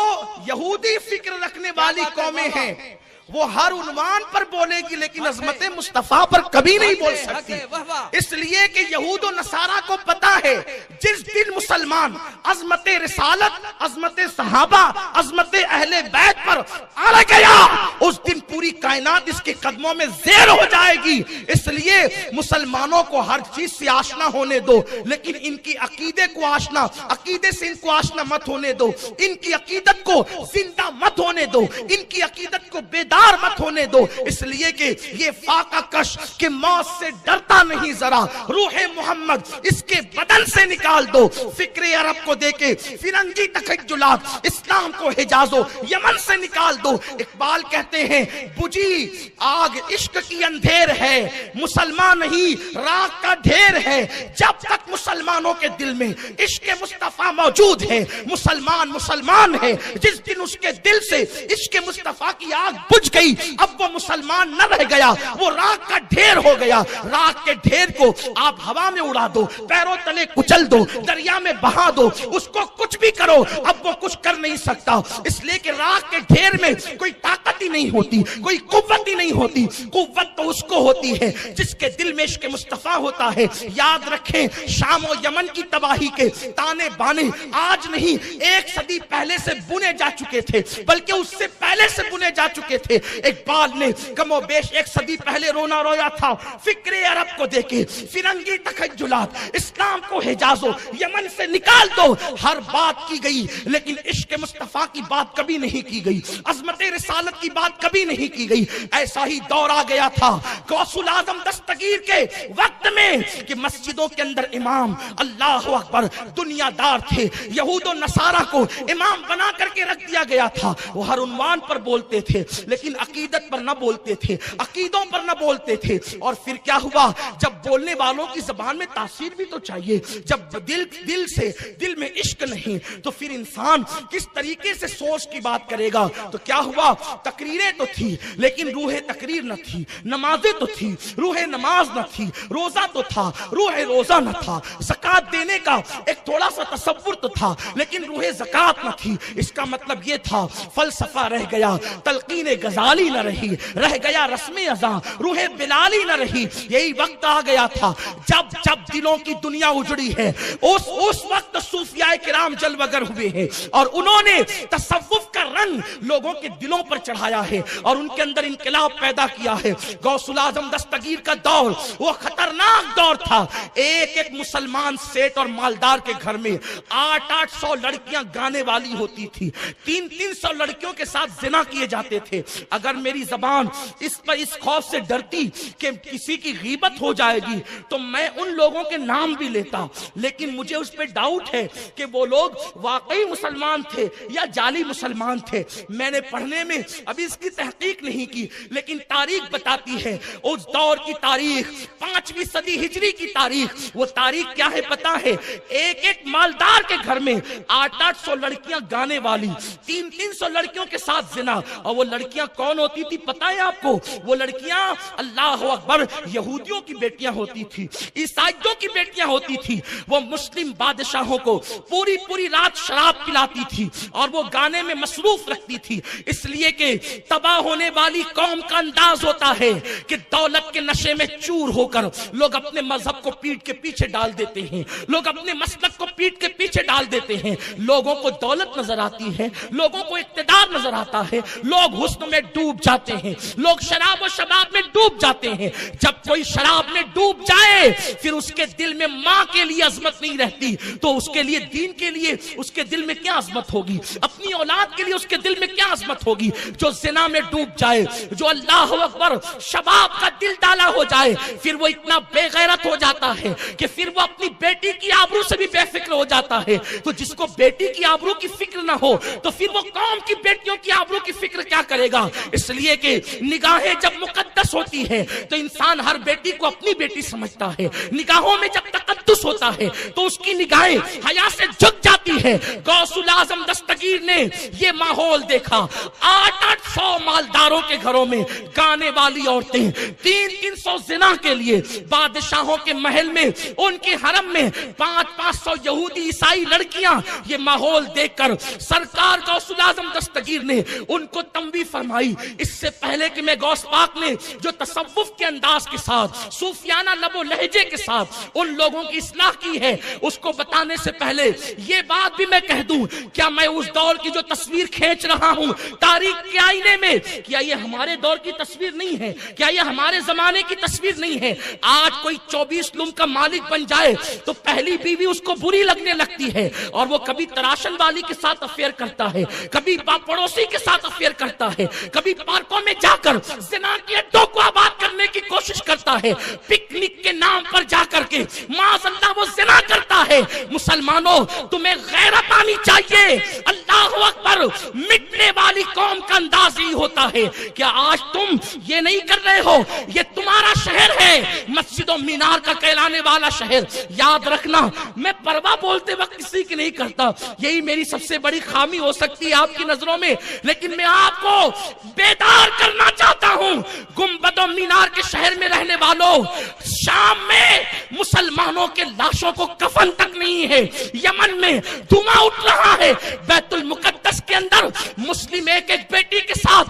यहूदी फिक्र रखने वाली कौमें हैं वो हर उन्वान पर बोलेगी, लेकिन अजमत मुस्तफा पर कभी नहीं बोल सकती। इसलिए कि यहूद और नसारा को पता है जिस दिन मुसलमान अजमत रिसालत, अजमत सहाबा, अजमत अहले बैत पर आ गया, उस दिन पूरी कायनात इसके कदमों में ज़ेर हो जाएगी। इसलिए मुसलमानों को हर चीज से आशना होने दो, लेकिन इनकी अकीदे को आशना, अकीदे से इनको आशना मत होने दो। इनकी अकीदत को जिंदा मत होने दो, इनकी अकीदत को बेदार मत होने दो। इसलिए कि ये फाका कश के मौत से डरता नहीं, जरा रूहे मोहम्मद इसके बदन से निकाल दो। फिक्रे अरब को देके फिरंगी तखज्जुलात, इस्लाम को हिजाजो यमन से निकाल दो। इकबाल कहते हैं बुझी आग इश्क की अंधेर है, मुसलमान नहीं राख का ढेर है। जब तक मुसलमानों के दिल में इश्क मुस्तफा मौजूद है, मुसलमान मुसलमान है। जिस दिन उसके दिल से इश्क मुस्तफा की आग बुझ गई, अब वो मुसलमान न रह गया, वो राख का ढेर हो गया। राख के ढेर को आप हवा में उड़ा दो, पैरों तले कुचल दो, दरिया में बहा दो, उसको कुछ भी करो, अब वो कुछ कर नहीं सकता। इसलिए कि राख के ढेर में कोई ताकत ही नहीं होती, कोई कुव्वत ही नहीं होती। कुव्वत तो उसको होती है जिसके दिल में इश्क मुस्तफा होता है। याद रखें, शाम और यमन की तबाही के ताने बाने आज नहीं, 1 सदी पहले से बुने जा चुके थे, बल्कि उससे पहले से बुने जा चुके थे। इकबाल ने कमोबेश 1 सदी पहले रोना रोया था फिक्रे अरब को देखे, फिरंगी तखज्जुलात, इस्लाम को हिजाजो यमन से निकाल दो। हर बात की गई, लेकिन इश्क मुस्तफा की बात कभी नहीं की गई, अजमत रिसालत की बात कभी नहीं की गई। ऐसा ही दौर आ गया था गौसुल आजम दस्तगीर के वक्त में कि मस्जिदों के अंदर इमाम अल्लाह अकबर दुनियादार थे। यहूद और नसारा को इमाम बना करके रख दिया गया था। वो हर उन्वान पर बोलते थे, लेकिन अकीदत पर न बोलते थे, अकीदों पर न बोलते थे। और फिर क्या हुआ, जब बोलने वालों की जबान में तासीर भी तो चाहिए, जब दिल में इश्क नहीं, तो फिर इंसान किस तरीके से सोच की बात करेगा। तो क्या हुआ, तकरीरें तो थी, लेकिन रूह तकरीर न थी। नमाजें तो थी, रूह नमाज न थी। रोजा तो था, रूह रोजा न था। ज़कात देने का एक थोड़ा सा तसव्वुर तो था, लेकिन रूह ज़कात न थी। इसका मतलब ये था, फलसफा रह गया, तलकीन गजाली न रही, रह गया रस्म अज़ा, रूह बिलाली न रही। यही वक्त आ गया था जब दिलों की दुनिया उजड़ी है। उस वक्त सूफियाए किराम जलवगर हुए हैं और उन्होंने तसव्वुफ का रंग लोगों के दिलों पर चढ़ाया है और उनके अंदर इनकलाब पैदा किया है। गौसुल आजम दस्तगीर का दौर वो खतरनाक दौर था। एक मुसलमान सेठ और मालदार के घर में 800 लड़कियां गाने वाली होती थी। 300 लड़कियों के साथ जिना किए जाते थे। अगर मेरी जबान इस खौफ से डरती कि किसी की गीबत हो जाएगी तो मैं उन लोगों के नाम भी लेता, लेकिन मुझे उस पर डाउट है कि वो लोग वाकई मुसलमान थे या जाली मुसलमान थे। मैंने पढ़ने में अभी इसकी तहकीक नहीं की, लेकिन तारीख बताती है, उस दौर की तारीख 5वीं सदी हिजरी की तारीख। वो तारीख क्या है पता है, एक मालदार के घर में 800 लड़कियां गाने वाली, 300 लड़कियों के साथ जिना। और वो लड़कियां कौन होती थी पता है आपको? वो लड़कियां अल्लाह अकबर यहूदियों की बेटियां होती थी, ईसाइयों की बेटियां होती थी। वो मुस्लिम बादशाहों को पूरी रात शराब पिलाती थी और वो गाने में मसरूफ रखती थी। इसलिए कि तबाह होने वाली कौम का अंदाज होता है कि दौलत के नशे में चूर होकर लोग अपने मजहब को पीठ के पीछे डाल देते हैं, लोग अपने मसलक को पीठ के पीछे डाल देते हैं। लोगों को दौलत नजर आती है, लोगों को इक्तिदार नजर आता है, लोग हुस्न में डूब जाते हैं, लोग शराब और शबाब में डूब जाते हैं। जब कोई शराब में डूब जाए फिर उसके दिल में माँ के लिए अजमत नहीं रहती, तो उसके लिए दीन के लिए उसके दिल में क्या अजमत होगी, अपनी औलाद के लिए उसके दिल में क्या अजमत होगी। जो जिना में डूब जाए, जो अल्लाह अकबर शबाब का दिल डाला हो जाए, फिर वो इतना बेगैरत हो जाता है कि फिर वो अपनी बेटी की आबरू से भी बेफिक्र हो जाता है। तो जिसको बेटी की आबरू की फिक्र ना हो तो फिर वो कौम की बेटियों की आबरू की फिक्र क्या करेगा। इसलिए कि निगाहें जब मुकद्दस होती है तो इंसान हर बेटी को अपनी बेटी समझता है। निगाहों में जब तकद्दुस होता है तो उसकी निगाहें हया से झुक जाती है। गौसुल आजम दस्तगीर ने ये माहौल देखा, 800 मालदारों के घरों में गाने वाली औरतें, 300 जिना के लिए बादशाहों के महल में, उनके हरम में 500 यहूदी ईसाई लड़कियां। ये माहौल देखकर सरकार गौसुल आजम दस्तगीर ने उनको तंबीह फरमाई। इससे पहले कि मैं गौस पाक ने जो तसव्वुफ के अंदाज के साथ, सूफियाना लबो लहजे के साथ उन लोगों की इस्लाह की है, उसको बताने से पहले ये बात भी मैं कह दूं, क्या मैं उस दौर की जो तस्वीर खींच रहा हूं तारीख के आईने में, क्या ये हमारे दौर की तस्वीर नहीं है? क्या ये हमारे जमाने की तस्वीर नहीं है? आज कोई 24 लुम का मालिक बन जाए तो पहली बीवी उसको बुरी लगने लगती है और वो कभी तराशन वाली के साथ अफेयर करता है, कभी पड़ोसी के साथ अफेयर करता है, कभी पार्कों में जाकर जिना के अड्डों को आबाद करने की कोशिश करता है, पिकनिक के नाम पर जाकर के माज़अल्लाह वो जिना करता है। मुसलमानों, तुम्हें गैरत आनी चाहिए। अल्लाहु अकबर, मिटने वाली कौम का अंदाज ही होता है। क्या आज तुम ये नहीं कर रहे हो? ये तुम्हारा शहर है, मस्जिदों मीनार का कहलाने वाला शहर। याद रखना, मैं परवाह बोलते वक्त किसी की नहीं करता, यही मेरी सबसे बड़ी खामी हो सकती है आपकी नजरों में, लेकिन मैं आपको बेदार करना चाहता हूं। गुंबदों मीनार के शहर में रहने वालों, शाम में मुसलमानों के लाशों को कफन तक नहीं है। यमन में धुआं उठ रहा है। बैतुल मुकद्दस के अंदर मुस्लिम एक बेटी के साथ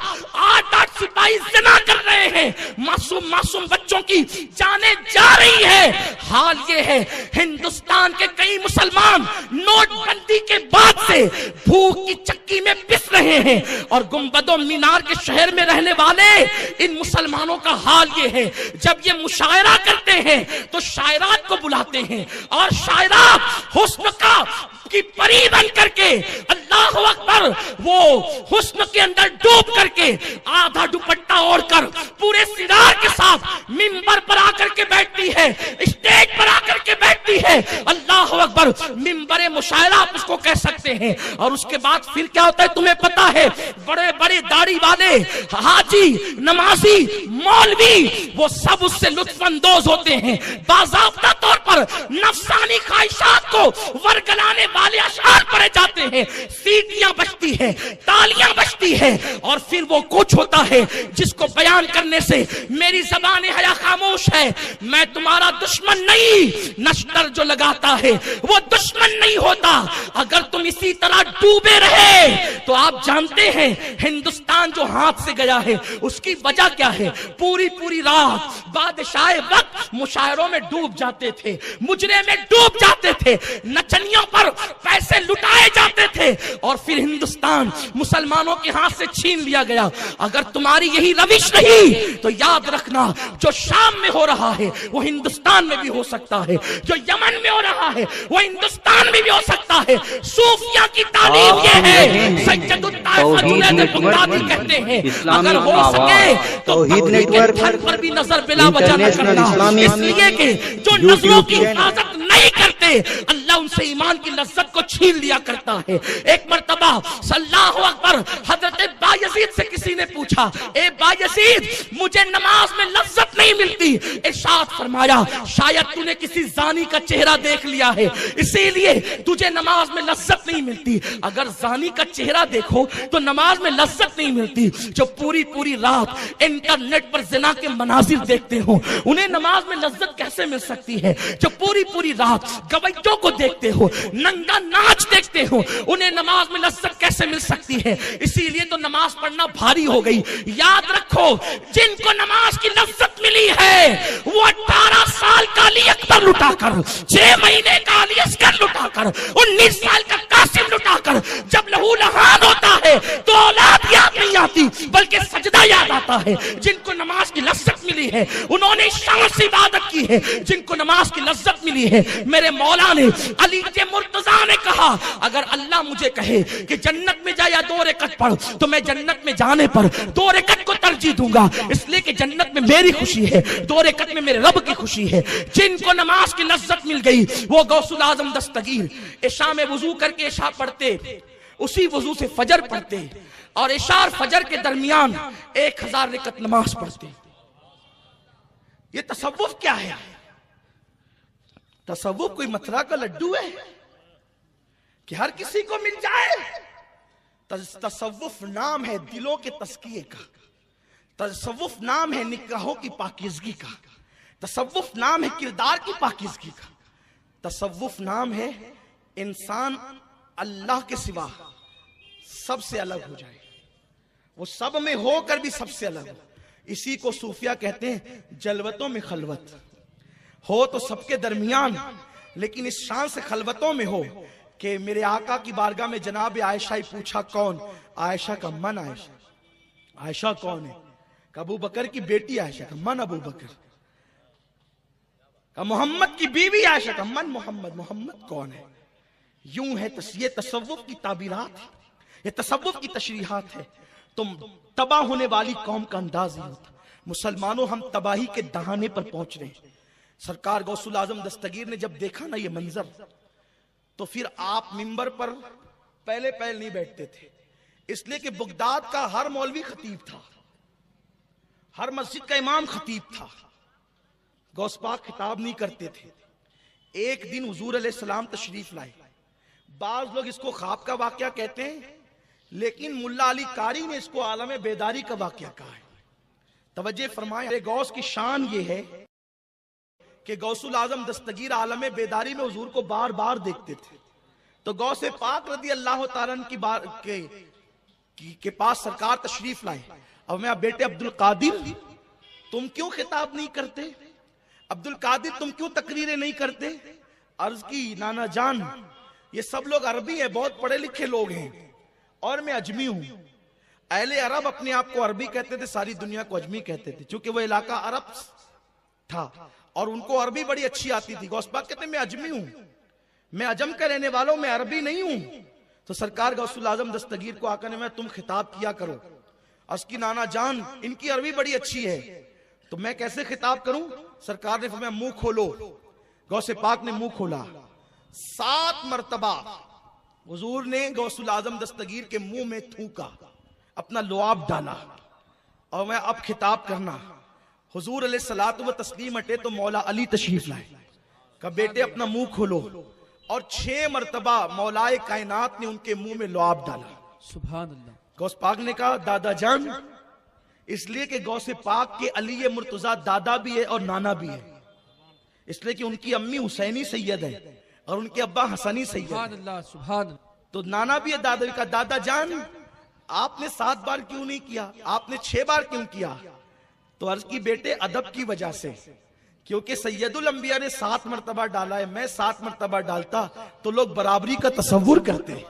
बच्चों की जानें जा रही है। हाल ये है हिंदुस्तान के कई मुसलमान नोटबंदी के बाद से भूख की चक्की में पिस रहे हैं और गुंबदों मीनार के शहर में रहने वाले इन मुसलमानों का हाल ये है, जब ये मुशायरा करते हैं तो शायरात को बुलाते हैं और शायरात हुस्न का की परी बन करके अल्लाह अकबर वो हुस्न के अंदर डूब करके आधा दुपट्टा ओढ़कर पूरे सिरार के साथ मिंबर पर आकर के बैठती है, स्टेज पर आकर के बैठती है। अल्लाह अकबर, मिंबरे मुशायरा आप उसको कह सकते हैं। और उसके बाद फिर क्या होता है तुम्हें पता है, बड़े बड़े दाढ़ी वाले हाजी, नमाजी, मौलवी वो सब उससे लुत्फानंदोज होते हैं। बाज़ाब्ता तौर पर नफसानी ख्वाहिशात को वरगलाने वाले अशआर पढ़े जाते हैं, सीटियां बजती है, तालियां बजती है और फिर वो कुछ होता है जिसको बयान करने से मेरी ज़बान हया खामोश है। मैं तुम्हारा दुश्मन नहीं, नश्तर जो लगाता है वो दुश्मन नहीं होता। अगर तुम इसी तरह डूबे रहे तो आप जानते हैं हिंदुस्तान जो हाथ से गया है उसकी वजह क्या है। पूरी पूरी रात बादशाह वक्त मुशायरों में डूब जाते थे, मुजरे में डूब जाते थे, नचनियों पर पैसे लुटाए जाते थे और फिर हिंदुस्तान मुसलमानों के हाथ से छीन लिया गया। अगर तुम्हारी यही रविश रही तो याद रखना जो शाम में हो रहा है वो हिंदुस्तान में भी हो सकता है, जो यमन में हो रहा है वो हिंदुस्तान में भी हो सकता है। सूफिया की तालीम ये है, सज्जदुत ताइफा जुनैद बगदादी कहते हैं अगर हो सके तो घर पर भी नजर बिला वजह न करना, इसलिए कि जो नजरों की हिफाजत नहीं करते अल्लाह उनसे ईमान की लज्जत को छीन लिया करता है। एक मर्तबा सल्लल्लाहु अकबर हजरत बायजीद से किसी ने पूछा, ए बायजीद मुझे नमाज में लज्जत नहीं मिलती। इरशाद फरमाया शायद तूने किसी जानी का चेहरा देख लिया है इसीलिए तुझे नमाज में लज्जत नहीं मिलती। अगर जानी का चेहरा देखो तो नमाज में लज्जत नहीं मिलती। जो पूरी पूरी रात इंटरनेट पर जिना के मनाजिर देखते हो उन्हें नमाज में लज्जत कैसे मिल सकती है। जो पूरी पूरी रात गवैयों को देखते हो, नंगा नाच देखते हो, उन्हें नमाज में लज्जत कैसे मिल सकती है। इसीलिए तो नमाज पढ़ना भारी हो गई। याद रखो जिनको नमाज की लज्जत मिली है वो 18 साल का अली अकबर लुटाकर, 6 महीने का अली असगर लुटाकर, 19 साल का कासिम लुटाकर जब लहू लहान होता है तो औलाद याद नहीं आती बल्कि सजदा याद आता है। जिनको नमाज की लज्जत मिली है उन्होंने शान से इबादत की है। जिनको नमाज की लज्जत मिली है, मेरे मौला ने अली जे मुर्तजा ने कहा अगर अल्लाह मुझे कहे कि जन्नत में जा या 2 रकअत पढ़ तो मैं जन्नत में जाने पर 2 रकअत को तरजीह दूंगा, इसलिए कि जन्नत में मेरी खुशी है, 2 रकअत में मेरे रब की खुशी है। जिनको नमाज की लज्जत मिल गई वो गौसुल आजम दस्तगीर इशा में वुजू करके इशा पढ़ते, उसी वुजू से फजर पढ़ते और इशा और फजर के दरमियान 1000 रकअत नमाज पढ़ते। ये तसव्वुफ क्या है? तसव्वुफ कोई मथुरा का लड्डू है कि हर किसी को मिल जाए। तसव्वुफ नाम है दिलों के तस्किए का, तसव्वुफ नाम है निकाहों की पाकीज़गी का, तसव्वुफ नाम है किरदार की पाकीज़गी का, तसव्वुफ नाम है इंसान अल्लाह के सिवा सबसे अलग हो जाए, वो सब में होकर भी सबसे अलग हो। इसी को सूफिया कहते हैं जलवतों में खलवत हो तो सबके दरमियान, लेकिन इस शान से खलवतों में हो कि मेरे आका की बारगाह में जनाब आयशा ही पूछा कौन? आयशा का मन आयशा। आयशा कौन है? अबू बकर की बेटी आयशा का मन अबू बकर। मोहम्मद की बीवी आयशा का मन मोहम्मद। मोहम्मद कौन है? यूं है ये तसव्वुफ की ताबीरात है, ये तसव्वुफ की तशरीहात है। तुम तबाह होने वाली कौम का अंदाज नहीं होता। मुसलमानों हम तबाही के दहाने पर पहुंच रहे हैं। सरकार गौसुल आजम दस्तगीर ने जब देखा ना ये मंजर तो फिर आप मिंबर पर पहले नहीं बैठते थे, इसलिए कि बगदाद का हर मौलवी खतीब था, हर मस्जिद का इमाम खतीब था। गौस पाक खिताब नहीं करते थे। एक दिन हुजूर अलैहिस्सलाम तशरीफ लाए। बाज लोग इसको ख्वाब का वाकया कहते हैं, लेकिन मुल्ला अली कारी ने इसको आलम बेदारी का वाकया कहा है। तवज्जो फरमाएं, गौस की शान ये है कि गौसुल आजम दस्तगीर आलम बेदारी में हुजूर को बार बार देखते थे। तो गौसे पाक रदी अल्लाह ताला के पास सरकार तशरीफ लाए। अब मैं बेटे अब्दुल कादिर तुम क्यों खिताब नहीं करते? अब्दुल कादिर तुम क्यों तकरीरें नहीं करते? अर्ज की नाना जान, ये सब लोग अरबी हैं, बहुत पढ़े लिखे लोग हैं और मैं अजमी हूं। अहले अरब अपने आप को अरबी कहते थे, सारी दुनिया को अजमी कहते थे, क्योंकि वो इलाका अरब था और उनको अरबी बड़ी अच्छी आती थी। गौस पाक कहते मैं अजमी हूं, मैं अजम का रहने वाला हूं, मैं अरबी नहीं हूं। तो सरकार गौसुल आजम दस्तगीर को आकर मैं तुम खिताब किया करो। अस्की नाना जान, इनकी अरबी बड़ी अच्छी है, तो मैं कैसे खिताब करूं? सरकार ने फरमाया मुंह खोलो। गौसे पाक ने मुंह खोला, 7 मरतबा हुजूर ने गौसुल आजम दस्तगीर के मुंह में थूका, अपना लुआब डाला और मैं अब खिताब करना। हुजूर अलैहिस्सलातु व तस्लीम हटे तो मौला अली तशरीफ लाए, कहा बेटे अपना मुंह खोलो, और 6 मरतबा मौलाए कायनात ने उनके मुंह में लुआब डाला। सुभान अल्लाह। गौस पाक ने कहा दादा जान, इसलिए कि गौसे पाक के अली मुर्तजा दादा भी है और नाना भी है, इसलिए कि उनकी अम्मी हुसैनी सैयद है और उनके अब्बा हसनी सैयद है। सुभान अल्लाह, सुभान अल्लाह। तो नाना भी है, दादा भी। का दादा जान, आपने 7 बार क्यों नहीं किया, आपने 6 बार क्यों किया? तो अर्ज की बेटे अदब की वजह से, क्योंकि सैयदुल अंबिया ने 7 मरतबा डाला है, मैं 7 मरतबा डालता तो लोग बराबरी का तसव्वुर करते हैं।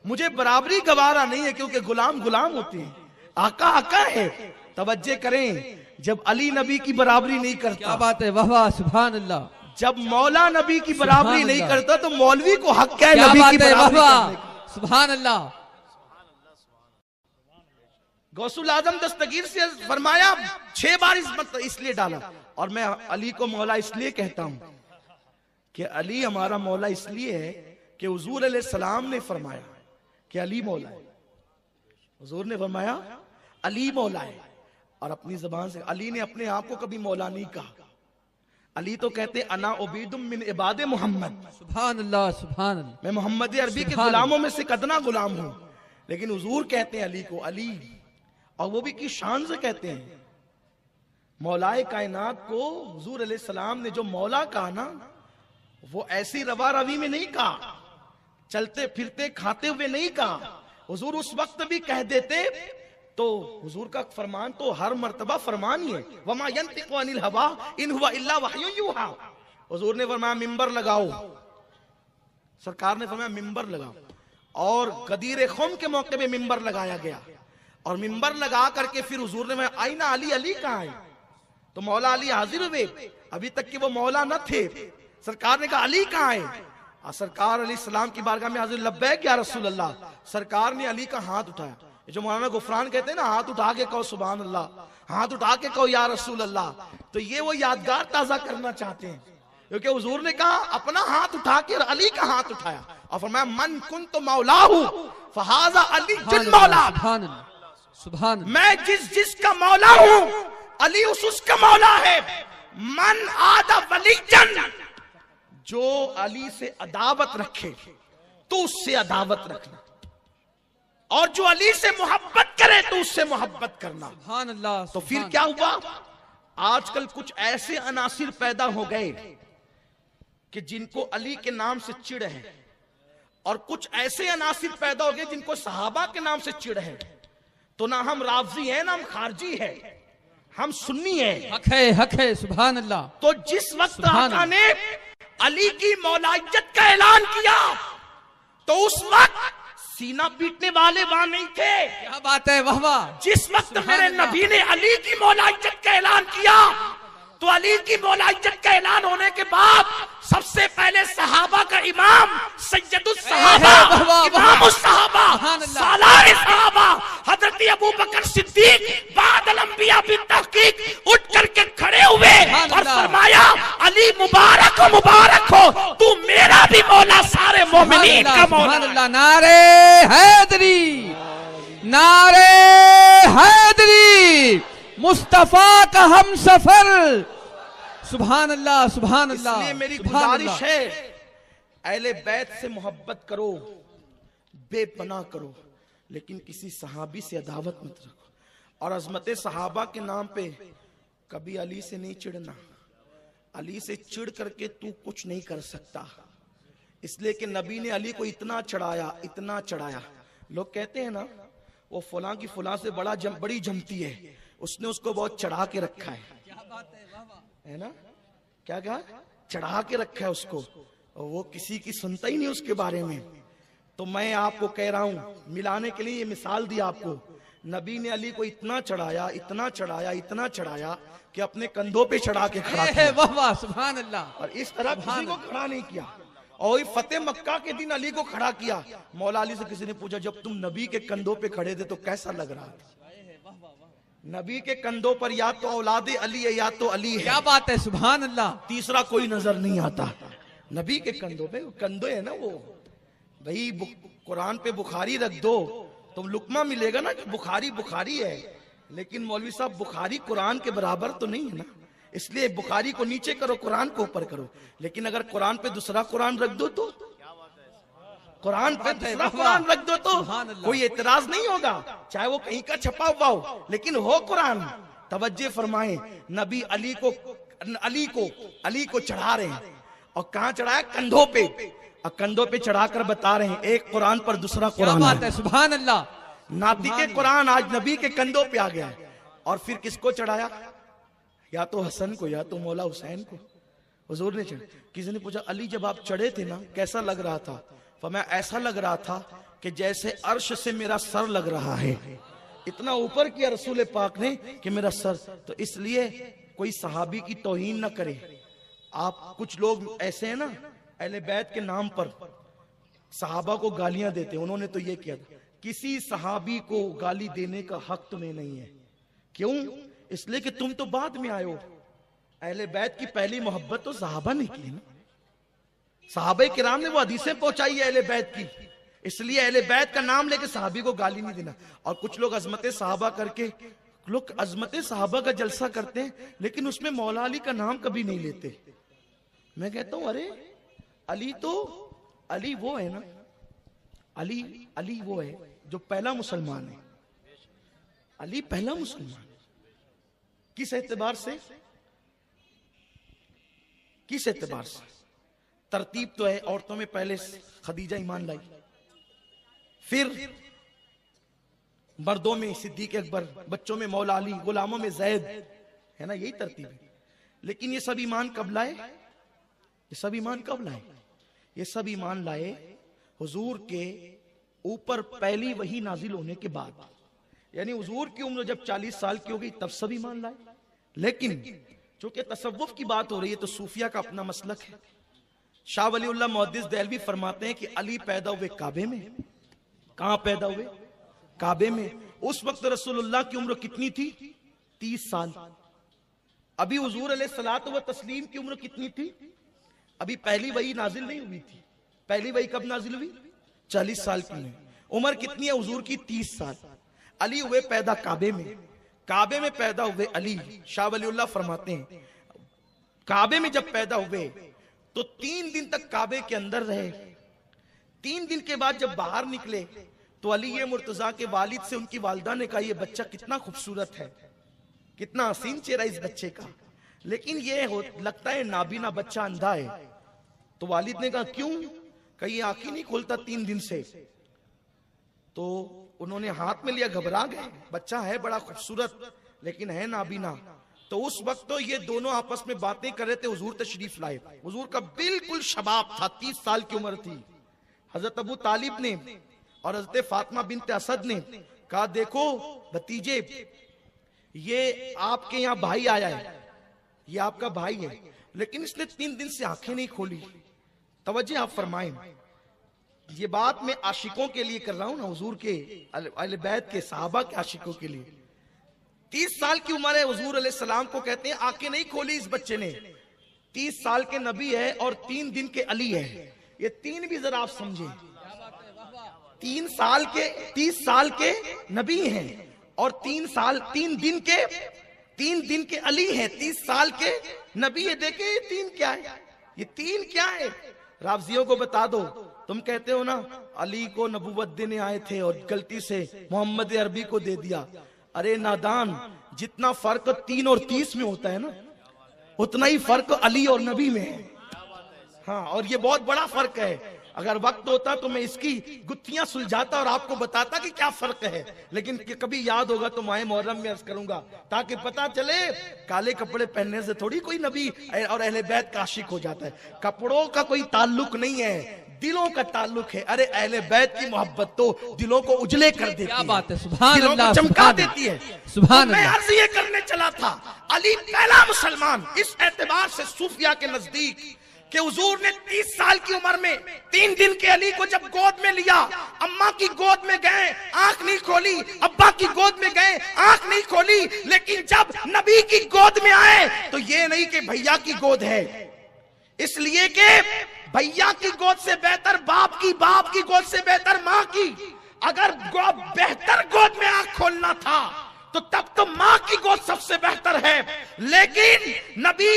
मुझे बराबरी गवारा नहीं है, क्योंकि गुलाम गुलाम होते हैं, आका आका है। तवज्जे करें, जब अली नबी की बराबरी नहीं करता, क्या बात है, वाह वाह, सुभान अल्लाह। जब मौला नबी की बराबरी नहीं करता तो मौलवी को हक क्या है क्या नबी बात की है, वाह बराबरी वाह, करने का? सुभान अल्लाह। गौसुल आजम दस्तगीर से फरमाया 6 बार इसलिए डाला, और मैं अली को मौला इसलिए कहता हूं कि अली हमारा मौला इसलिए है कि हुजूर अलैहिस्सलाम ने फरमाया कि अली मौला है। हुजूर ने फरमाया अली मौला है, और अपनी जबान से अली ने अपने आप को कभी मौला नहीं कहा। अली तो कहते अना उबीदुम मिन इबादे मोहम्मद, सुभान अल्लाह, सुभान अल्लाह। मैं मोहम्मद अरबी के सुभान गुलामों में से कदना गुलाम हूं। लेकिन हुजूर कहते हैं अली को अली, और वो भी किस शान से कहते हैं। मौलाए कायनात को हुजूर अलैहिस्सलाम ने जो मौला कहा ना, वो ऐसी रवा रवी में नहीं कहा, चलते फिरते खाते हुए नहीं कहा। हुजूर उस वक्त भी कह देते तो हुजूर का फरमान तो हर मर्तबा फरमान ही है, वमा यंतिकु अनिल हवा इन हुवा इल्ला वहयुन यूहा। हुजूर ने फरमाया मिंबर लगाओ, सरकार ने फरमाया मिंबर लगाओ, और गदीर खुम के मौके पे मिंबर लगाया गया, और मिंबर लगा करके फिर हुजूर ने फरमाया आईना अली, अली कहाँ है? तो मौला अली हाजिर हुए, अभी तक कि वो मौला न थे। सरकार ने कहा अली कहाँ है? सरकार अलैहिस्सलाम की बारगाह में हाजिर, लब्बैक या रसूल अल्लाह। सरकार ने अली का हाथ उठाया, जो मौलाना गुफरान कहते हैं ना, हाथ उठा के कहो सुभान अल्लाह, हाथ उठा के कहो या रसूल अल्लाह। तो ये वो यादगार ताजा करना चाहते हैं, क्योंकि हुजूर ने कहा अपना हाथ उठा के अली का हाथ उठाया और फरमाया मन कुंतु मौलाहु फहाजा अली जुल मौला। सुभान अल्लाह, सुभान अल्लाह। मैं जिसका मौला हूं, अली उसका मौला है। मन आदा वलीजन, जो अली से अदावत रखे तो उससे अदावत रखना, और जो अली से मोहब्बत करे तो उससे मोहब्बत करना। सुभान अल्लाह। तो फिर क्या हुआ? आजकल कुछ ऐसे अनासिर पैदा हो गए कि जिनको अली के नाम से चिढ़ है, और कुछ ऐसे अनासिर पैदा हो गए जिनको सहाबा के नाम से चिढ़ है। तो ना हम राफजी हैं, ना हम खारजी हैं, हम सुन्नी हैं। हक है, सुभान अल्लाह। तो जिस वक्त सुभान आका ने अली की मौलाइयत का ऐलान किया, तो उस वक्त सीना पीटने वाले वहां नहीं थे। क्या बात है, वाह वाह। जिस वक्त मेरे नबी ने अली की मौलाइयत का ऐलान किया, तो अली की मौलाइयत का ऐलान होने के बाद सबसे पहले सहाबा का इमाम सैयदुस सहाबा, इमामुस सहाबा, सालार सहाबा हजरत अबू बकर सिद्दीक बादल अंबिया बिन तहकीक उठ करके खड़े हुए और फरमाया अली मुबारक हो, मुबारक हो, तू मेरा भी मौला, सारे मोमिनीन का मौला। सुभान अल्लाह। नारे हैदरी, नारे हैदरी, मुस्तफा का हम सफर। सुभान अल्लाह, सुभान अल्लाह। इसलिए मेरी सुभान गुजारिश अल्लाह। है, अहले बैत से मोहब्बत करो, बेपनाह करो, लेकिन किसी सहाबी से अदावत मत रखो। और अजमत सहाबा के नाम पे कभी अली से नहीं चिढ़ना। अली से चिढ़ करके तू कुछ नहीं कर सकता, इसलिए कि नबी ने अली को इतना चढ़ाया, इतना चढ़ाया। लोग कहते हैं ना वो फलां की फलां से बड़ी जमती है, उसने उसको बहुत चढ़ा के रखा है। है ना, क्या कहा, चढ़ा के रखा है उसको, और वो किसी की सुनता ही नहीं उसके बारे में। तो मैं आपको कह रहा हूं, मिलाने के लिए ये मिसाल दी आपको, नबी ने अली को इतना चढ़ाया, इतना चढ़ाया, इतना चढ़ाया कि अपने कंधों पे चढ़ा के खड़ा किया। वाह वाह, सुभान अल्लाह। और इस तरह किसी को खड़ा नहीं किया। और फतेह मक्का के दिन अली को खड़ा किया। मौला अली से किसी ने पूछा, जब तुम नबी के कंधों पे खड़े थे तो कैसा लग रहा था? नबी के कंधों पर या तो औलादे अली है या तो अली है। क्या बात है, सुभान अल्लाह। तीसरा कोई नजर नहीं आता। नबी के कंधों पे, कंधे है ना वो, भाई कुरान पे बुखारी रख दो तो लुकमा मिलेगा ना कि बुखारी बुखारी है, लेकिन मौलवी साहब बुखारी कुरान के बराबर तो नहीं है ना, इसलिए बुखारी को नीचे करो, कुरान को ऊपर करो। लेकिन अगर कुरान पे दूसरा कुरान रख दो तो, कुरान पे दूसरा कुरान रख दो तो कोई एतराज नहीं होगा, चाहे वो कहीं का छपा हुआ हो, लेकिन हो कुरान। तवज्जो फरमाएं, नबी अली को चढ़ा रहे हैं, और कहां चढ़ाया? कंधों पे। और कंधों पे चढ़ाकर बता रहे हैं एक कुरान पर दूसरा कुरान है। सुभान अल्लाह। नाती के कुरान आज नबी के कंधों पे आ गया है। और फिर किसको चढ़ाया? या तो हसन को या तो मौला हुसैन को। हुजूर ने चढ़ा। किसी ने पूछा, अली जब आप चढ़े थे ना कैसा लग रहा था? फरमाया ऐसा लग रहा था कि जैसे अर्श से मेरा सर लग रहा है। इतना ऊपर किया रसूल पाक ने कि मेरा सर। तो इसलिए कोई सहाबी की तौहीन न करे। आप कुछ लोग ऐसे हैं ना, अहले बैत के नाम पर सहाबा को गालियां देते हैं। उन्होंने तो ये किया था, किसी सहाबी को गाली देने का हक तुम्हें नहीं है। क्यों? इसलिए कि तुम तो बाद में आए हो। अहले बैत की पहली मोहब्बत तो सहाबा ने की ना, सहाबा किराम ने वो हदीसें पहुंचाई है अहले बैत की, इसलिए अहले बैत का नाम लेके सहाबी को गाली नहीं देना। और कुछ लोग अजमत सहाबा करके, लोग अजमत सहाबा का जलसा करते हैं लेकिन उसमें मौला अली का नाम कभी नहीं लेते। मैं कहता हूं अरे अली वो है ना, अली वो है जो पहला मुसलमान है। अली पहला मुसलमान। किस एतबार से? किस एतबार से? तरतीब तो है, औरतों में पहले खदीजा ईमान लाई, फिर मर्दों में सिद्दीक अकबर, बच्चों में मौला अली, गुलामों में जैद, है ना, यही तरतीब है। लेकिन ये सब ईमान कब लाए? ये सब ईमान कब लाए? ये सब ईमान लाए हुजूर के ऊपर पहली वही नाजिल होने के बाद। यानी हुजूर की उम्र जब 40 साल की हो गई तब सब ईमान लाए। लेकिन चूंकि तसव्वुफ की बात हो रही है तो सूफिया का अपना मसलक है। शाह वलीउल्लाह मुहद्दिस देहलवी फरमाते हैं कि अली पैदा हुए काबे में। कहां पैदा हुए? काबे में। उस वक्त रसूलुल्लाह की उम्र कितनी थी? 30 साल। अभी हुजूर अलैहिस्सलातु व तस्लीम की उम्र कितनी थी? अभी पहली वही नाजिल नहीं हुई थी। पहली वही कब नाजिल हुई? 40 साल की है। उम्र कितनी है हुजूर की? 30 साल। अली हुए पैदा काबे में। काबे में पैदा हुए अली, शाह वलीउल्लाह फरमाते हैं काबे में जब पैदा हुए तो 3 दिन तक काबे के अंदर रहे। 3 दिन के बाद जब बाहर निकले तो अली ये मुर्तजा के वालिद से उनकी वालिदा ने कहा, ये बच्चा कितना खूबसूरत है, कितना हसीन चेहरा इस बच्चे का, लेकिन ये लगता है नाबीना बच्चा, अंधा है। तो वालिद ने कहा क्यों? कहीं आंखें नहीं खोलता 3 दिन से। तो उन्होंने हाथ में लिया, घबरा गए, बच्चा है बड़ा खूबसूरत लेकिन है नाबीना। तो उस वक्त तो ये दोनों आपस में बातें कर रहे थे, हुजूर तशरीफ लाए। हुजूर का बिल्कुल शबाब था, 30 साल की उम्र थी। हजरत अबू तालिब ने और हजरत फातिमा बिनते असद ने कहा, देखो भतीजे, ये आपके यहाँ भाई आया है, ये आपका भाई है, लेकिन इसने 3 दिन से आंखें नहीं खोली। तवज्जो आप फरमाएं, ये बात मैं आशिकों के लिए कर रहा हूं ना, हुजूर के अहले बैत के सहाबा के आशिकों के लिए। 30 साल की उम्र है, हुजूर अलैहिस्सलाम को कहते हैं आंखें नहीं खोली इस बच्चे ने। 30 साल के नबी है और 3 दिन के अली है। ये 3 भी जरा आप समझे, 30 साल के नबी हैं और 3 दिन के अली हैं। 30 साल के नबी है। देखे ये 3 क्या है? ये 3 क्या है? रावजियों को बता दो। तुम कहते हो ना अली को नबूवत देने आए थे और गलती से मोहम्मद अरबी को दे दिया। अरे नादान, जितना फर्क 3 और 30 में होता है ना, उतना ही फर्क अली और नबी में है। हाँ, और ये बहुत बड़ा फर्क है। अगर वक्त होता तो मैं इसकी गुत्थियां सुलझाता और आपको बताता कि क्या फर्क है, लेकिन कभी याद होगा तो माह मुहर्रम में अर्ज करूंगा, ताकि पता चले काले कपड़े पहनने से थोड़ी कोई नबी और अहले बैत का आशिक हो जाता है। कपड़ों का कोई ताल्लुक नहीं है, दिलों का ताल्लुक है। अरे अहले बैत की मोहब्बत तो दिलों को उजले कर देती है, क्या बात है, सुभान दिलों अल्लाह, को चमका सुभान देती है। सुभान तो मैं अल्लाह। अर्ज ये करने चला था, अली पहला मुसलमान इस एतबार से सूफिया के नजदीक कि हुजूर ने 30 साल की उम्र में 3 दिन के अली को जब गोद में लिया, अम्मा की गोद में गए आंख नहीं खोली, अब्बा की गोद में गए आंख नहीं खोली, लेकिन जब नबी की गोद में आए तो ये नहीं कि भैया की गोद है, इसलिए कि भैया की गोद से बेहतर बाप की गोद से बेहतर माँ की। अगर बेहतर गोद में आंख खोलना था तो तब तो माँ की गोद सबसे बेहतर है, लेकिन नबी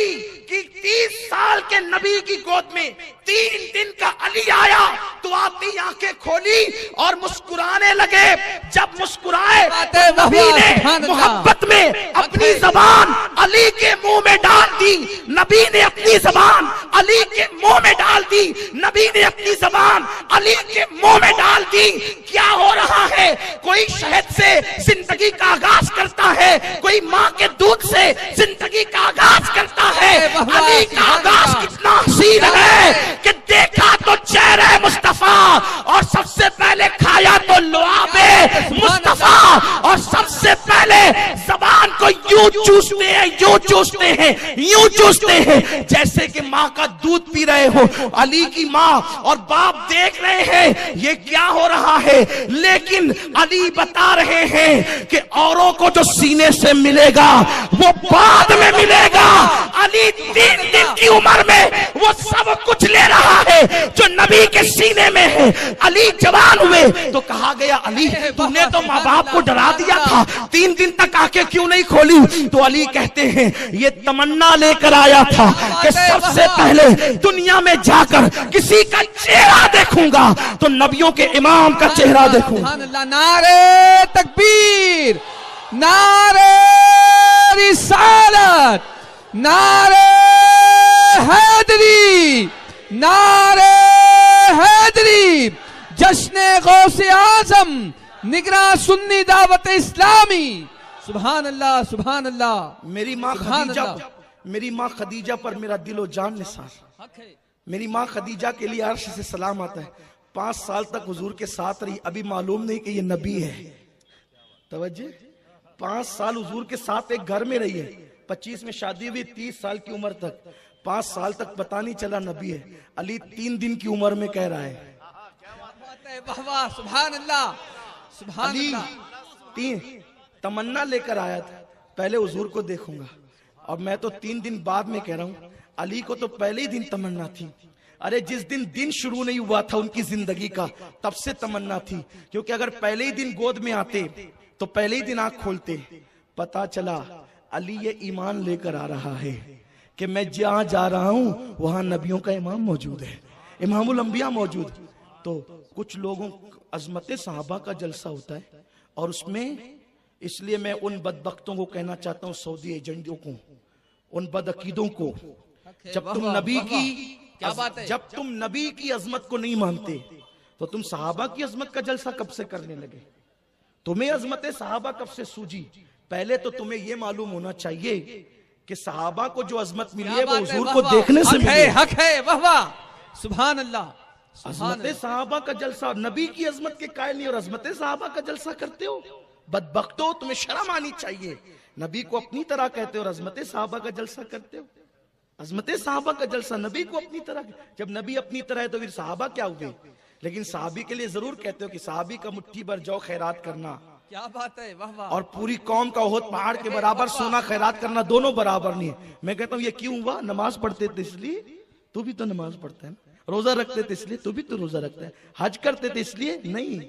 की 30 साल के नबी की गोद में 3 दिन का अली आया तो आपने आंखें खोली और मुस्कुराने लगे। जब मुस्कुराए तो नबी ने मोहब्बत में अपनी जबान अली के मुंह में डाल दी, नबी ने अपनी जबान अली के मुंह में डाल दी, नबी ने अपनी जबान अली के मुंह में डाल दी। क्या हो रहा है? कोई शहद से जिंदगी का आगाज करता है, कोई माँ के दूध से जिंदगी का आगाज करता है। अली का आगाज कितना हसीन है कि देखा तो चेहरे मुस्तफा और सबसे पहले खाया तो लुआबे मुस्तफा, और सबसे पहले जबान को यूं चूसते हैं, यूं चूसते हैं, यूं चूसते हैं जैसे कि माँ का दूध पी रहे हो। अली की माँ और बाप देख रहे हैं ये क्या हो रहा है, लेकिन अली बता रहे हैं कि औरों को जो सीने से मिलेगा वो बाद में मिलेगा। अली 3 दिन की उम्र में वो सब कुछ ले रहा है जो नबी के सीने में है। अली जवान हुए तो कहा गया अली तूने तो माँ बाप को डरा दिया था, 3 दिन तक आंखें क्यों नहीं खोली? तो अली कहते हैं ये तमन्ना लेकर आया था कि सबसे पहले दुनिया में जाकर किसी का चेहरा देखूंगा तो नबियों के इमाम का चेहरा देखूंगा। नारे तकबीर, नारे रिसालत, नारे हैदरी, नारे हैदरी, जश्न गौसे आजम, निगरां सुन्नी दावत इस्लामी। सुभान अल्लाह, सुभान अल्लाह। मेरी माँ खदीजा पर मेरा दिलो जान निसार। मेरी माँ खदीजा के लिए अर्श से सलाम आता है। 5 साल तक हुजूर के साथ रही, अभी मालूम नहीं कि ये नबी है। तवज्जो, 5 साल हुजूर के साथ एक घर में रही है। 25 में शादी हुई, 30 साल की उम्र तक, 5 साल तक पता नहीं चला नबी है। अली 3 दिन की उम्र में कह रहा है सुभान अल्लाह, सुभान अल्लाह। 3 तमन्ना लेकर आया था, पहले हुजूर को देखूंगा, और मैं तो 3 दिन बाद में कह रहा हूं। अली को तो पहले ही दिन तमन्ना थी। अरे जिस दिन शुरू नहीं हुआ था उनकी जिंदगी का, तब से तमन्ना थी, क्योंकि अगर पहले ही दिन गोद में आते तो पहले ही दिन आंख खोलते। पता चला अली ये ईमान लेकर आ रहा है कि मैं जहां जा रहा हूं वहां नबियों का इमाम मौजूद है, इमामुल अंबिया मौजूद। तो कुछ लोगों अजमत सहाबा का जलसा होता है, और उसमें इसलिए मैं उन बदबख्तों को कहना चाहता हूं, सऊदी एजेंटों को, उन बदअकीदों को, जब तुम नबी की क्या बात है, जब तुम नबी की अजमत को नहीं मानते तो तुम सहाबा की अजमत का जलसा कब से करने लगे? तुम्हें अजमत सहाबा कब से सूझी? पहले तो तुम्हें यह मालूम होना चाहिए कि सहाबा को जो अजमत मिली है वो हुजूर को देखने से मिली है। हक है, वाह वाह, सुभान अल्लाह। अजमत सहाबा का जलसा, नबी की अजमत के कायल नहीं और अजमत सहाबा का जलसा करते हो। बदबख्तो, तुम्हें शर्म आनी चाहिए। नबी को अपनी तरह कहते हो और अजमत सहाबा का जलसा करते हो। अजमत सहाबा का जलसा नबी को अपनी तरह, जब नबी अपनी तरह है तो फिर सहाबा क्या हुए? लेकिन सहाबी के लिए जरूर कहते हो कि सहाबी का मुट्ठी भर जौ खैरात करना, क्या बात है, वाह वाह, और पूरी कौम का ओहद पहाड़ के बराबर सोना खैरात करना, दोनों बराबर नहीं है। मैं कहता हूँ ये क्यों हुआ? नमाज पढ़ते थे इसलिए, तू भी तो नमाज पढ़ता है। रोजा रखते थे इसलिए, तू भी तो रोजा रखता है। हज करते थे इसलिए नहीं,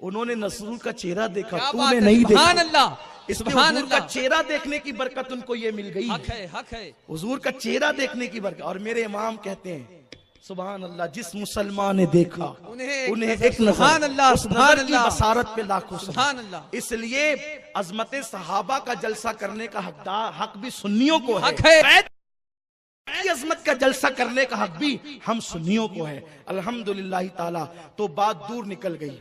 उन्होंने रसूल का चेहरा देखा, तूने नहीं देखा। सुभान अल्लाह, इसलिए हुजूर का चेहरा देखने की बरकत उनको ये मिल गई। हक है, हक है, हुजूर का चेहरा देखने की बरकत। और मेरे इमाम कहते हैं सुभान अल्लाह, जिस मुसलमान ने देखा उन्हें एक सुभान अल्लाह, सुभान अल्लाह, बसारत पे लाखों सुभान अल्लाह। इसलिए अजमत सहाबा का जलसा करने का हक भी सुन्नियों को है। की अजमत का जलसा करने का हक भी हम सुन्नियों को है अल्हम्दुलिल्लाह ताला। तो बात दूर निकल गई।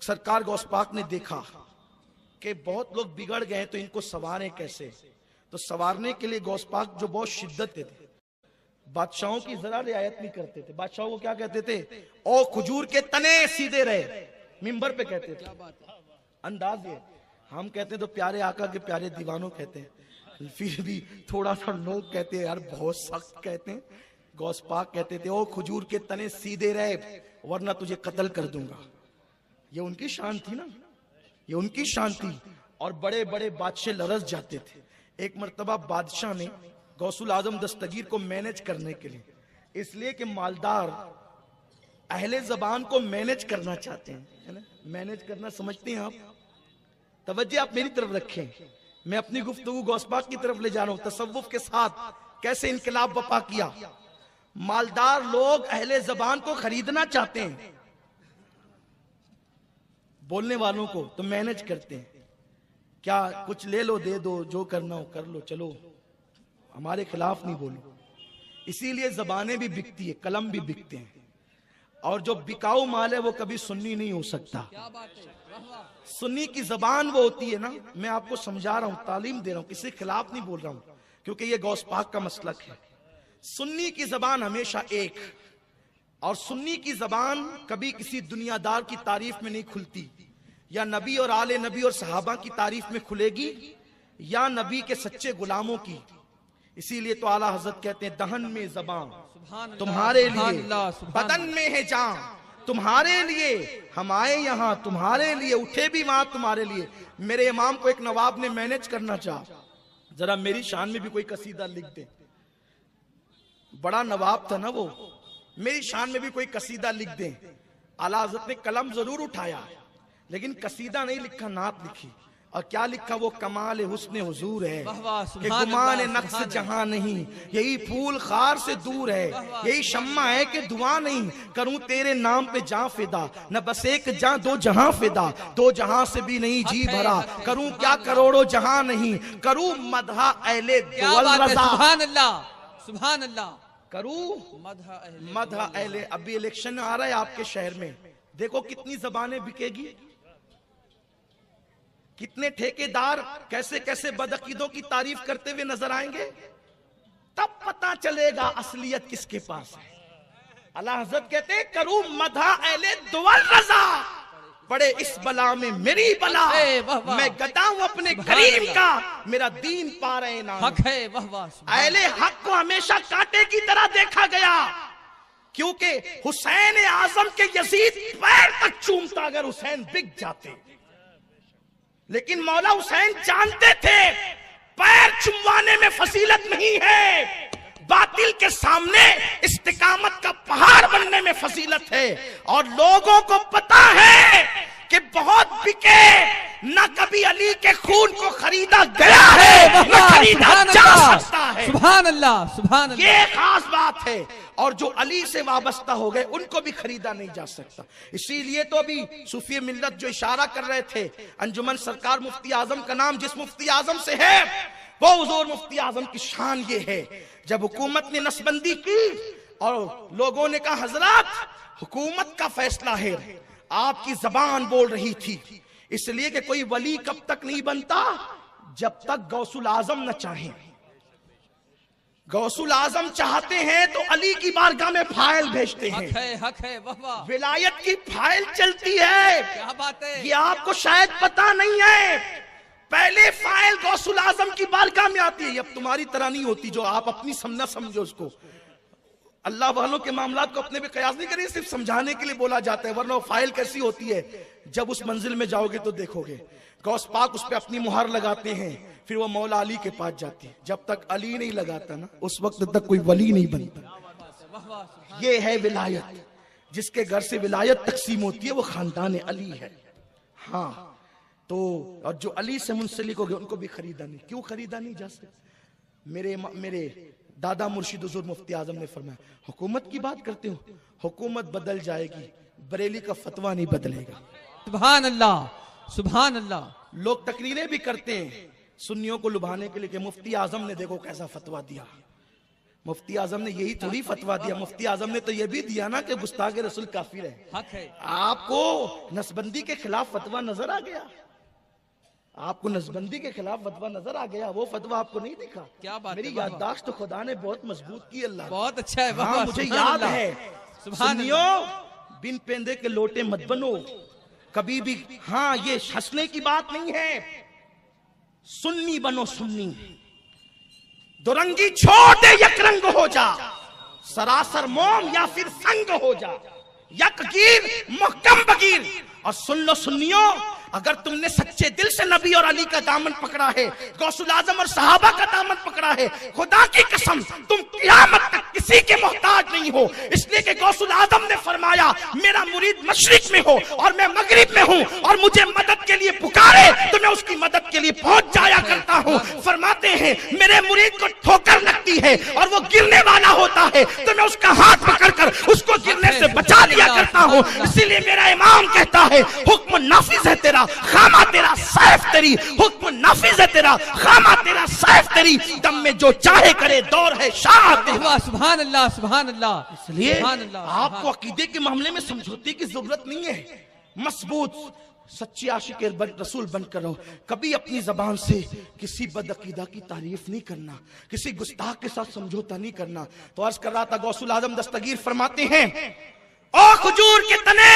सरकार गौस पाक ने देखा कि बहुत लोग बिगड़ गए तो इनको संवारें कैसे। तो संवारने के लिए गौस पाक जो बहुत शिद्दत थे, बादशाहों की जरा रियायत नहीं करते थे। बादशाहों को क्या कहते थे? ओ खजूर के तने सीधे रहे, मिंबर पे कहते थे। अंदाज ये, हम कहते हैं तो प्यारे आका के प्यारे दीवानों कहते हैं, फिर भी थोड़ा सा लोग कहते हैं यार बहुत सख्त कहते हैं। गौस पाक कहते थे ओ खजूर के तने सीधे रहे वरना तुझे कत्ल कर दूंगा। ये उनकी शान थी ना, ये उनकी शान थी। और बड़े बड़े बादशाह लरस जाते थे। एक मर्तबा बादशाह ने गौसुल आजम दस्तगीर को मैनेज करने के लिए, इसलिए कि मालदार अहले जबान को मैनेज करना चाहते हैं, है ना? मैनेज करना समझते हैं आप? तवज्जो आप मेरी तरफ रखें, मैं अपनी गुफ्तगू गौस पाक की तरफ ले जा रहा हूं। तसव्वुफ के साथ कैसे इनकलाब बपा किया। मालदार लोग अहले जबान को खरीदना चाहते हैं, बोलने वालों को तो मैनेज करते हैं। क्या कुछ ले लो दे दो, जो करना हो कर लो, चलो हमारे खिलाफ नहीं बोलो। इसीलिए जबानें भी बिकती है, कलम भी बिकते हैं। और जो बिकाऊ माल है वो कभी सुन्नी नहीं हो सकता। सुन्नी की जबान वो होती है ना, मैं आपको समझा रहा हूं, तालीम दे रहा हूं, किसी के खिलाफ नहीं बोल रहा हूं, क्योंकि ये गौस पाक का मसलक है। सुन्नी की जबान हमेशा एक, और सुन्नी की जबान कभी किसी दुनियादार की तारीफ में नहीं खुलती, या नबी और आले नबी और सहाबा की तारीफ में खुलेगी, या नबी के सच्चे गुलामों की। इसीलिए तो आला हजरत कहते हैं दहन में जबान तुम्हारे लिए, बदन में है जान तुम्हारे लिए, हम आए यहाँ तुम्हारे लिए, उठे भी वहां तुम्हारे लिए। मेरे इमाम को एक नवाब ने मैनेज करना चाहा, जरा मेरी शान में भी कोई कसीदा लिख दे। बड़ा नवाब था ना वो, मेरी शान में भी कोई कसीदा लिख दे। आला हजरत ने कलम जरूर उठाया लेकिन कसीदा नहीं लिखा, नात लिखी। और क्या लिखा? वो कमाल हुस्न हुजूर है कि गुमान नक्श जहां नहीं, यही फूल खार से दूर है, यही शम्मा है कि दुआ नहीं, करूं तेरे नाम पे जां फिदा, न बस एक जां दो जहां फिदा, दो जहां से भी नहीं जी भरा, करूं क्या करोड़ों जहां नहीं, करूं मदहा अहले दुअल रज़ा। सुभान अल्लाह, सुभान अल्लाह। करूं मदहा अहले। अभी इलेक्शन आ रहा है आपके शहर में, देखो कितनी जबानें बिकेगी, कितने ठेकेदार कैसे कैसे बदअकीदों की तारीफ करते हुए नजर आएंगे। तब पता चलेगा असलियत किसके पास है। अल्लाह हज़रत कहते हैं करूं मदहा अहले दुअल रज़ा, पड़े इस बला में मेरी बला, मैं गदा हूं अपने करीम का, मेरा दीन पा रहे ना हक है। अहले हक को हमेशा कांटे की तरह देखा गया, क्योंकि हुसैन आजम के यजीद पैर तक चूमता अगर हुसैन बिक जाते। लेकिन मौला हुसैन जानते थे पैर चुमवाने में फजीलत नहीं है, बातिल के सामने इस्तिकामत का पहाड़ बनने में फजीलत है। और लोगों को पता है कि बहुत बिके, न कभी अली के खून को खरीदा गया है, न खरीदा जा सकता है। सुभान अल्लाह, सुभान अल्लाह। ये खास बात है। और जो अली से वाबस्ता हो गए उनको भी खरीदा नहीं जा सकता। इसीलिए तो अभी सूफी मिल्लत जो इशारा कर रहे थे, अंजुमन सरकार मुफ्ती आजम का नाम जिस मुफ्ती आजम से है वो हुजूर मुफ्ती आजम की शान ये है। जब हुकूमत ने नसबंदी की और लोगों ने कहा हजरत हुकूमत का फैसला है, आपकी जबान बोल रही थी, इसलिए कि कोई वली कब तक नहीं बनता जब तक गौसुल आजम न चाहे। गौसुल आजम चाहते हैं तो अली की बारगाह में फाइल भेजते हैं, हक है, वाह वाह। विलायत की फाइल चलती है। क्या बात है, ये आपको शायद पता नहीं है। पहले फाइल गौसुल आजम की बारगाह में आती है। अब तुम्हारी तरह नहीं होती जो आप अपनी समझना समझो उसको। अल्लाह वालों के मामलात को अपने पे कयास नहीं करिए, सिर्फ समझाने के लिए बोला जाता है, वरना वो फाइल कैसी होती है जब उस मंजिल में जाओगे तो देखोगे। गौस पाक उस पे अपनी मुहर लगाते हैं, फिर वो मौला अली के पास जाती है। जब तक अली नहीं लगाता ना उस वक्त तक कोई वली नहीं बनता। ये है विलायत। जिसके घर से विलायत तकसीम होती है वो खानदान अली है। हाँ तो और जो अली से मुंसलिक हो गए उनको भी खरीदा नहीं। क्यों खरीदा नहीं जा सकता? मेरे दादा मुर्शिद हुजूर मुफ्ती आजम ने फरमाया हुकूमत की बात करते हो, हुकूमत बदल जाएगी, बरेली का फतवा नहीं बदलेगा। सुभान अल्लाह, सुभान अल्लाह। लोग तकरीरें भी करते हैं सुन्नियों को लुभाने के लिए कि मुफ्ती आजम ने देखो कैसा फतवा दिया। मुफ्ती आजम ने यही थोड़ी फतवा दिया, मुफ्ती आजम ने तो यह भी दिया ना कि गुस्ताखे रसूल काफिर है। हक है। आपको नसबंदी के खिलाफ फतवा नजर आ गया, आपको नसबंदी के खिलाफ फतवा नजर आ गया, वो फतवा आपको नहीं दिखा। क्या बात मेरी है, वाह। याददाश्त तो खुदा ने बहुत मजबूत की, अल्लाह बहुत अच्छा है। वाह, हाँ, वाह, मुझे सुभान याद अल्लाह। है। सुभान सुनियो, बिन पेंदे के लोटे मत बनो कभी भी। हाँ, ये हंसने की बात नहीं है, सुन्नी बनो सुन्नी, दुरंगी छोड़ दे, यकरंग हो जा, सरासर मोम या फिर संग हो जा, यकगीर मुहकम बगीर। और सुन लो सुन्नियों, अगर तुमने सच्चे दिल से नबी और अली का दामन पकड़ा है, गौसुल आजम और सहाबा का दामन पकड़ा है, खुदा की कसम तुम क़यामत तक किसी के मोहताज नहीं हो। इसलिए कि गौसुल आजम ने फरमाया, मेरा मुरीद मशरिक में हो और मैं मगरिब में हूँ, और मुझे मदद के लिए पुकारे तो मैं उसकी मदद के लिए पहुंच जाया करता हूँ। फरमाते हैं, मेरे मुरीद को ठोकर लगती है और वो गिरने वाला होता है तो मैं उसका हाथ पकड़कर उसको गिरने से बचा लिया करता हूँ। इसीलिए मेरा इमाम कहता है, हुक्म नाफिज है तेरा, खामा तेरा, सैफ तेरी। हुक्म नाफिज है तेरा, खामा तेरा, सैफ तेरी। दम में जो चाहे करे, दौर है शाह तेरा। वाह, सुभान अल्लाह, सुभान अल्लाह। इसलिए सुभान अल्लाह, आपको अकीदे के मामले में समझौते की जरूरत नहीं है। मजबूत सच्ची आशिक रसूल बनकर रहो। कभी अपनी जबान से किसी बदअकीदा की तारीफ नहीं करना, किसी गुस्ताख के साथ समझौता नहीं करना। तो अर्ज कर रहा था, गौसुल आजम दस्तगीर फरमाते हैं, ओ खजूर के तने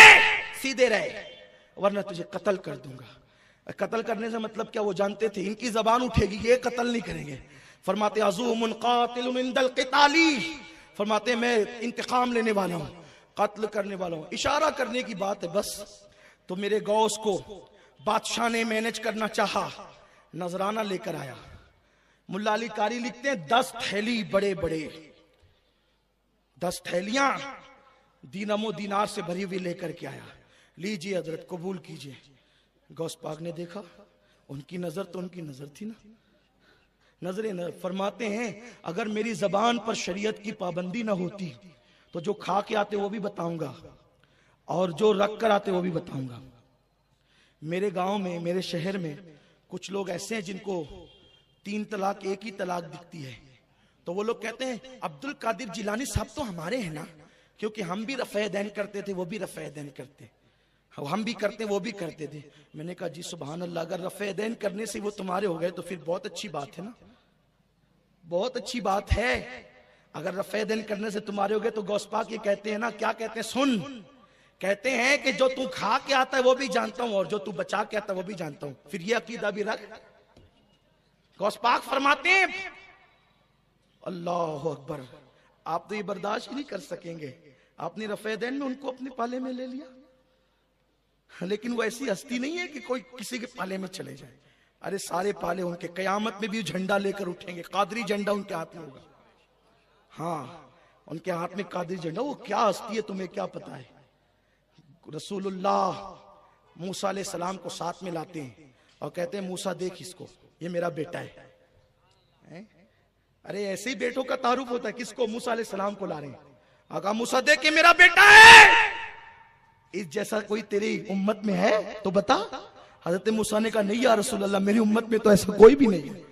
सीधे रहे वरना तुझे कत्ल कर दूंगा। कत्ल करने से मतलब क्या, वो जानते थे इनकी जबान उठेगी, ये कत्ल नहीं करेंगे। फरमाते अज़ूमुन क़ातिलुन इंदल क़िताली, फरमाते मैं इंतकाम लेने वाला हूँ, कत्ल करने वाला हूँ। इशारा करने की बात है बस। तो मेरे गौस को बादशाह ने मैनेज करना चाहा, नजराना लेकर आया। मुल्ला अली कारी लिखते हैं, 10 थैली बड़े बड़े, 10 थैलियां दीनमो दीनार से भरी हुई लेकर के आया। लीजिए हजरत, कबूल कीजिए। गौस पाक ने देखा, उनकी नजर तो उनकी नजर थी ना, नजरें न। फरमाते हैं, अगर मेरी जबान पर शरीयत की पाबंदी ना होती तो जो खा के आते वो भी बताऊंगा और जो रख कर आते वो भी बताऊंगा। मेरे गांव में, मेरे शहर में कुछ लोग ऐसे हैं जिनको 3 तलाक, 1 ही तलाक दिखती है। तो वो लोग कहते हैं, अब्दुल कादिर जिलानी साहब तो हमारे हैं ना, क्योंकि हम भी रफ़े दैन करते थे, वो भी रफ़े दैन करते, हम भी करते वो भी करते थे। मैंने कहा, जी सुभान अल्लाह, अगर रफ़े दैन करने से वो तुम्हारे हो गए तो फिर बहुत अच्छी बात है ना, बहुत अच्छी बात है। अगर रफ़े दैन करने से तुम्हारे हो गए तो गौस पाक ये कहते हैं ना, क्या कहते हैं, सुन, कहते हैं कि जो तू खा के आता है वो भी जानता हूं और जो तू बचा के आता है वो भी जानता हूं। फिर ये अकीदा भी रख। गौस पाक फरमाते हैं, अल्लाह अकबर, आप तो ये बर्दाश्त ही नहीं कर सकेंगे। आपने रफ़े दैन में उनको अपने पाले में ले लिया, लेकिन वो ऐसी हस्ती नहीं है कि कोई किसी के पाले में चले जाए। अरे सारे पाले उनके, कयामत में भी झंडा लेकर उठेंगे, कादरी झंडा उनके हाथ में होगा। हाँ, उनके हाथ में कादरी झंडा। वो क्या हस्ती है तुम्हें क्या पता है। रसूलुल्लाह मूसा अलैहिस्सलाम को साथ में लाते हैं और कहते हैं, मूसा देख इसको, ये मेरा बेटा है। अरे ऐसे ही बेटों का तारुफ होता है। किसको? मूसा अलैहिस्सलाम को ला रहे हैं। आका मूसा देख के मेरा बेटा है, इस जैसा कोई तेरी उम्मत में है तो बता। हजरत मूसा ने कहा, नहीं या रसूल अल्लाह, मेरी उम्मत में तो ऐसा कोई भी नहीं है।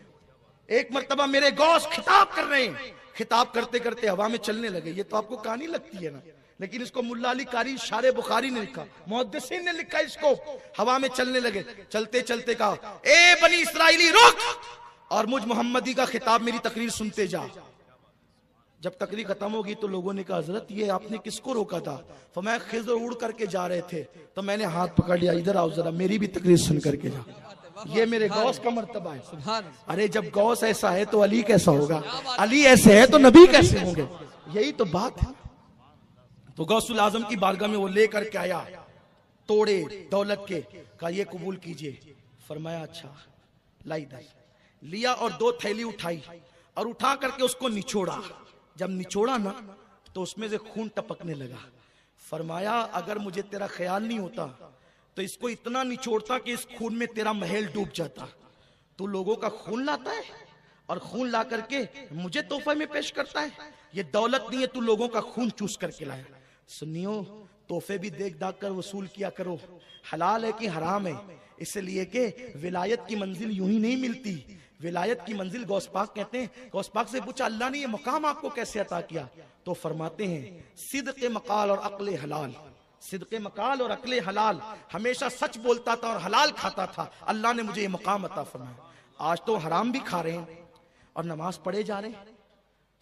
एक मर्तबा मेरे गौस खिताब कर रहे हैं, खिताब करते करते हवा में चलने लगे। ये तो आपको कहानी लगती है ना, लेकिन इसको मुल्ला अली कारी शारे बुखारी ने लिखा, मुहद्दिसीन ने लिखा इसको। हवा में चलने लगे, चलते चलते कहा, ए बनी इस्राइली रुक और मुझ मोहम्मदी का खिताब, मेरी तकरीर सुनते जा। जब तकरीर खत्म होगी तो लोगों ने कहा, हजरत ये आपने किसको रोका था? तो मैं खिज़र उड़ करके जा रहे थे तो मैंने हाथ पकड़ लिया, इधर आओ जरा, मेरी भी तकरीर सुन करके जा। ये मेरे गौस का मर्तबा है। अरे जब गौस ऐसा है तो अली कैसा होगा, अली ऐसे है तो नबी कैसे होंगे, यही तो बात है। तो गौसुल आजम की बारगाह में वो लेकर के आया तोड़े दौलत के, कहा ये कबूल कीजिए। फरमाया अच्छा लाई दल, लिया और 2 थैली उठाई और उठा करके उसको निचोड़ा। जब निचोड़ा ना तो उसमें से खून टपकने लगा। फरमाया अगर मुझे तेरा ख्याल नहीं होता तो इसको इतना निचोड़ता कि इस खून में तेरा महल डूब जाता। तू लोगों का खून लाता है और खून ला करके मुझे तोहफे में पेश करता है। ये दौलत नहीं है, तू लोगों का खून चूस करके लाया। सुनियो, तोहफे भी देख दाख कर वसूल किया करो, हलाल है कि हराम है। इसलिए कि विलायत की मंजिल यूं ही नहीं मिलती, विलायत की मंजिल गौस पाक कहते हैं। गौस पाक से पूछा अल्लाह ने ये मकाम आपको कैसे अता किया, तो फरमाते हैं सिद्क़ मकाल और अक्ल हलाल, सिद्क़ मकाल और अक्ल हलाल, हमेशा सच बोलता था और हलाल खाता था, अल्लाह ने मुझे ये मकाम अता फरमाया। आज तो हराम भी खा रहे हैं और नमाज पढ़े जा रहे हैं,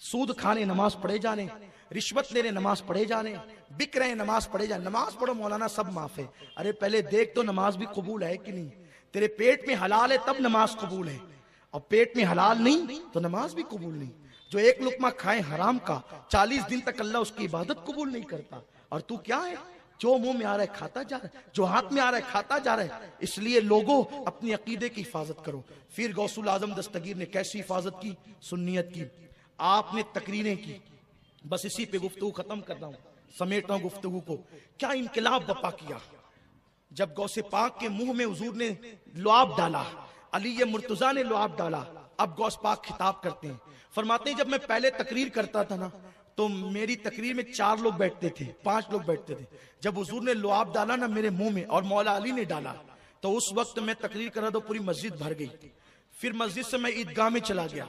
सूद खाने नमाज पढ़े जा रहे हैं, रिश्वत ले रहे नमाज पढ़े जा रहे हैं, बिक रहे हैं नमाज पढ़े जा रहे हैं। नमाज पढ़ो मौलाना सब माफ है, अरे पहले देख तो नमाज भी कबूल है कि नहीं। तेरे पेट में हलाल है तब नमाज कबूल है, और पेट में हलाल नहीं तो नमाज भी कबूल नहीं। जो एक लुकमा खाए हराम का 40 दिन तक अल्लाह उसकी इबादत कबूल नहीं करता। और तू क्या है, जो मुंह में आ रहा है खाता जा रहा है, जो हाथ में आ रहा है खाता जा रहा है। इसलिए लोगों अपनी अकीदे की हिफाजत करो। फिर गौसुल आजम दस्तगीर ने कैसी हिफाजत की, सुन्नियत की, आपने तकरीरें की। बस इसी पे गुफ्तगू खत्म कर रहा हूं, समेट रहा हूं गुफ्तगू को। क्या इनकलाब बपा किया जब गौसे पाक के मुंह में हुजूर ने लुआब डाला, अली मुर्तजा ने लुआब डाला। अब गौस पाक खिताब करते हैं, फरमाते हैं जब मैं पहले तकरीर करता था ना तो मेरी तकरीर में 4 लोग बैठते थे, 5 लोग बैठते थे। जब हुजूर ने लुआब डाला ना मेरे मुंह में और मौला अली ने डाला, तो उस वक्त मैं तकरीर कर रहा था, पूरी मस्जिद भर गई। फिर मस्जिद से मैं ईदगाह में चला गया,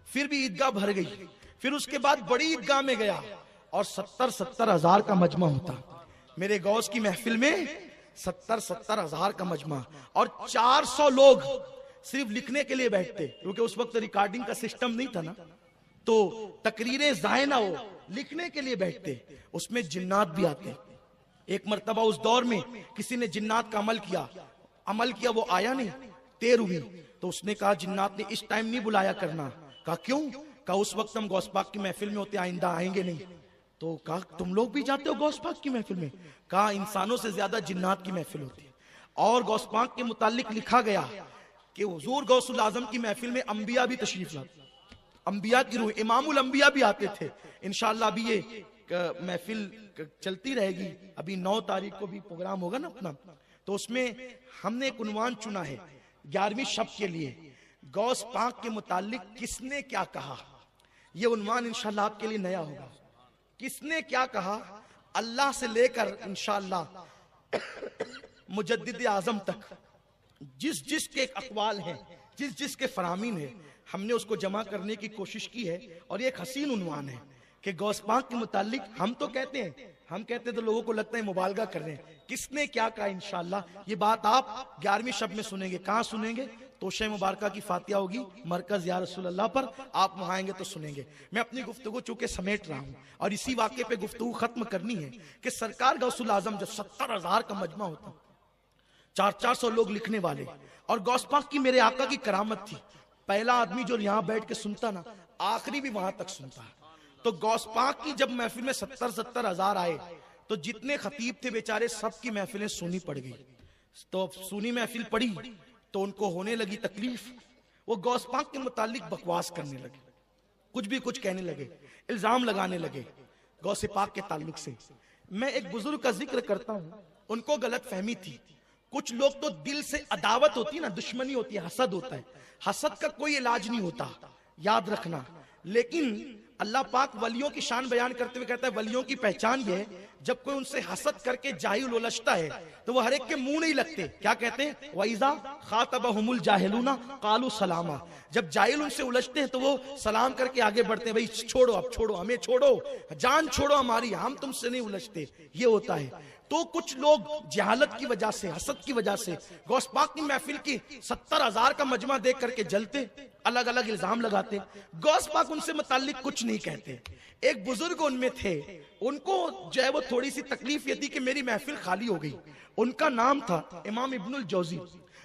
फिर भी ईदगाह भर गई। फिर उसके बाद बड़ी ईदगाह में गया और 70 हजार का मजमा होता। मेरे गौस की महफिल में 70 हजार का मजमा, और 400 लोग सिर्फ लिखने के लिए बैठते, क्योंकि उस वक्त रिकॉर्डिंग का सिस्टम नहीं था ना, तो तकरीरें जाए ना हो, लिखने के लिए बैठते। उसमें जिन्नात भी आते। एक मर्तबा उस दौर में किसी ने जिन्नात का अमल किया, वो आया नहीं, देर हुई, तो उसने कहा जिन्नात ने इस टाइम नहीं बुलाया करना। कहा क्यों? कहा उस वक्त हम गौस पाक की महफिल में होते, आइंदा आएंगे नहीं। तो कहा तुम लोग भी जाते हो गौस पाक की महफिल में? कहा इंसानों से ज्यादा जिन्नात की महफिल होती है। और गौस पाक के मुतालिक लिखा गया कि हुजूर गौसुल आजम की महफिल में अंबिया भी तशरीफ लाते, अंबिया की रूह, इमामुल अंबिया भी आते थे। इंशाअल्लाह अभी ये महफिल चलती रहेगी, अभी 9 तारीख को भी प्रोग्राम होगा ना अपना, तो उसमें हमने एक उन्वान चुना है 11वीं शब के लिए, गौस पाक के मुतालिक किसने क्या कहा। ये उन्वान इंशाअल्लाह आपके लिए नया होगा, किसने क्या कहा। अल्लाह से लेकर इंशाअल्लाह मुजद्दिद आजम तक जिस जिस के अकवाल हैं, जिस जिस के फरामीन है, हमने उसको जमा करने की कोशिश की है। और ये एक हसीन उन्वान है कि गौस पाक के मुतालिक हम तो कहते हैं, तो लोगों को लगता है मुबालगा कर रहे हैं। किसने क्या कहा, इंशाअल्लाह ये बात आप 11वीं शब में सुनेंगे। कहाँ सुनेंगे? तोशे मुबारका की फातिहा होगी मरकज या रसूल अल्लाह पर, आप वहां आएंगे तो सुनेंगे। मैं अपनी गुफ्तगू चूंकि समेट रहा हूं और इसी वाक़े पे गुफ्तगू खत्म करनी है कि सरकार गौसुल आजम जब 70 हजार का मजमा होता, 400 लोग लिखने वाले, और गौस पाक की मेरे आका की करामत थी, पहला आदमी जो यहाँ बैठ के सुनता ना, आखिरी भी वहां तक सुनता। तो गौस पाक की जब महफिल में 70 हजार आए, तो जितने खतीब थे बेचारे सबकी महफिलें सुनी पड़ गई। तो सुनी महफिल पड़ी तो उनको होने लगी तकलीफ, वो गौस पाक के मुतालिक बकवास करने लगे, कुछ भी कुछ कहने लगे, इल्जाम लगाने लगे गौसे पाक के ताल्लुक से। मैं एक बुजुर्ग का जिक्र करता हूं, उनको गलत फहमी थी। कुछ लोग तो दिल से अदावत होती है ना, दुश्मनी होती है, हसद होता है। हसद का कोई इलाज नहीं होता, याद रखना। लेकिन अल्लाह पाक वलियों की शान बयान करते हुए कहता है वलियों की पहचान ये है जब कोई उनसे हसद करके जाहिल उलझता है तो वो हर एक के मुंह नहीं लगते। क्या कहते हैं? वइज़ा खातबहुमुल जाहिलूना कालू सलामा। जब जाहिल उनसे उलझते हैं तो वो सलाम करके आगे बढ़ते हैं, भाई छोड़ो, अब छोड़ो, हमें छोड़ो, जान छोड़ो हमारी, हम तुमसे नहीं उलझते। ये होता है। तो कुछ लोग जहालत की वजह से, हसद की वजह से गौस पाक की महफिल की 70 हजार का मजमा देख करके जलते, अलग अलग इल्जाम लगाते। गौस पाक उनसे मुताल्लिक कुछ नहीं कहते। एक बुजुर्ग उनमें थे, उनको जो है वो थोड़ी सी तकलीफ ये थी कि मेरी महफिल खाली हो गई। उनका नाम था इमाम इब्नुल जौजी,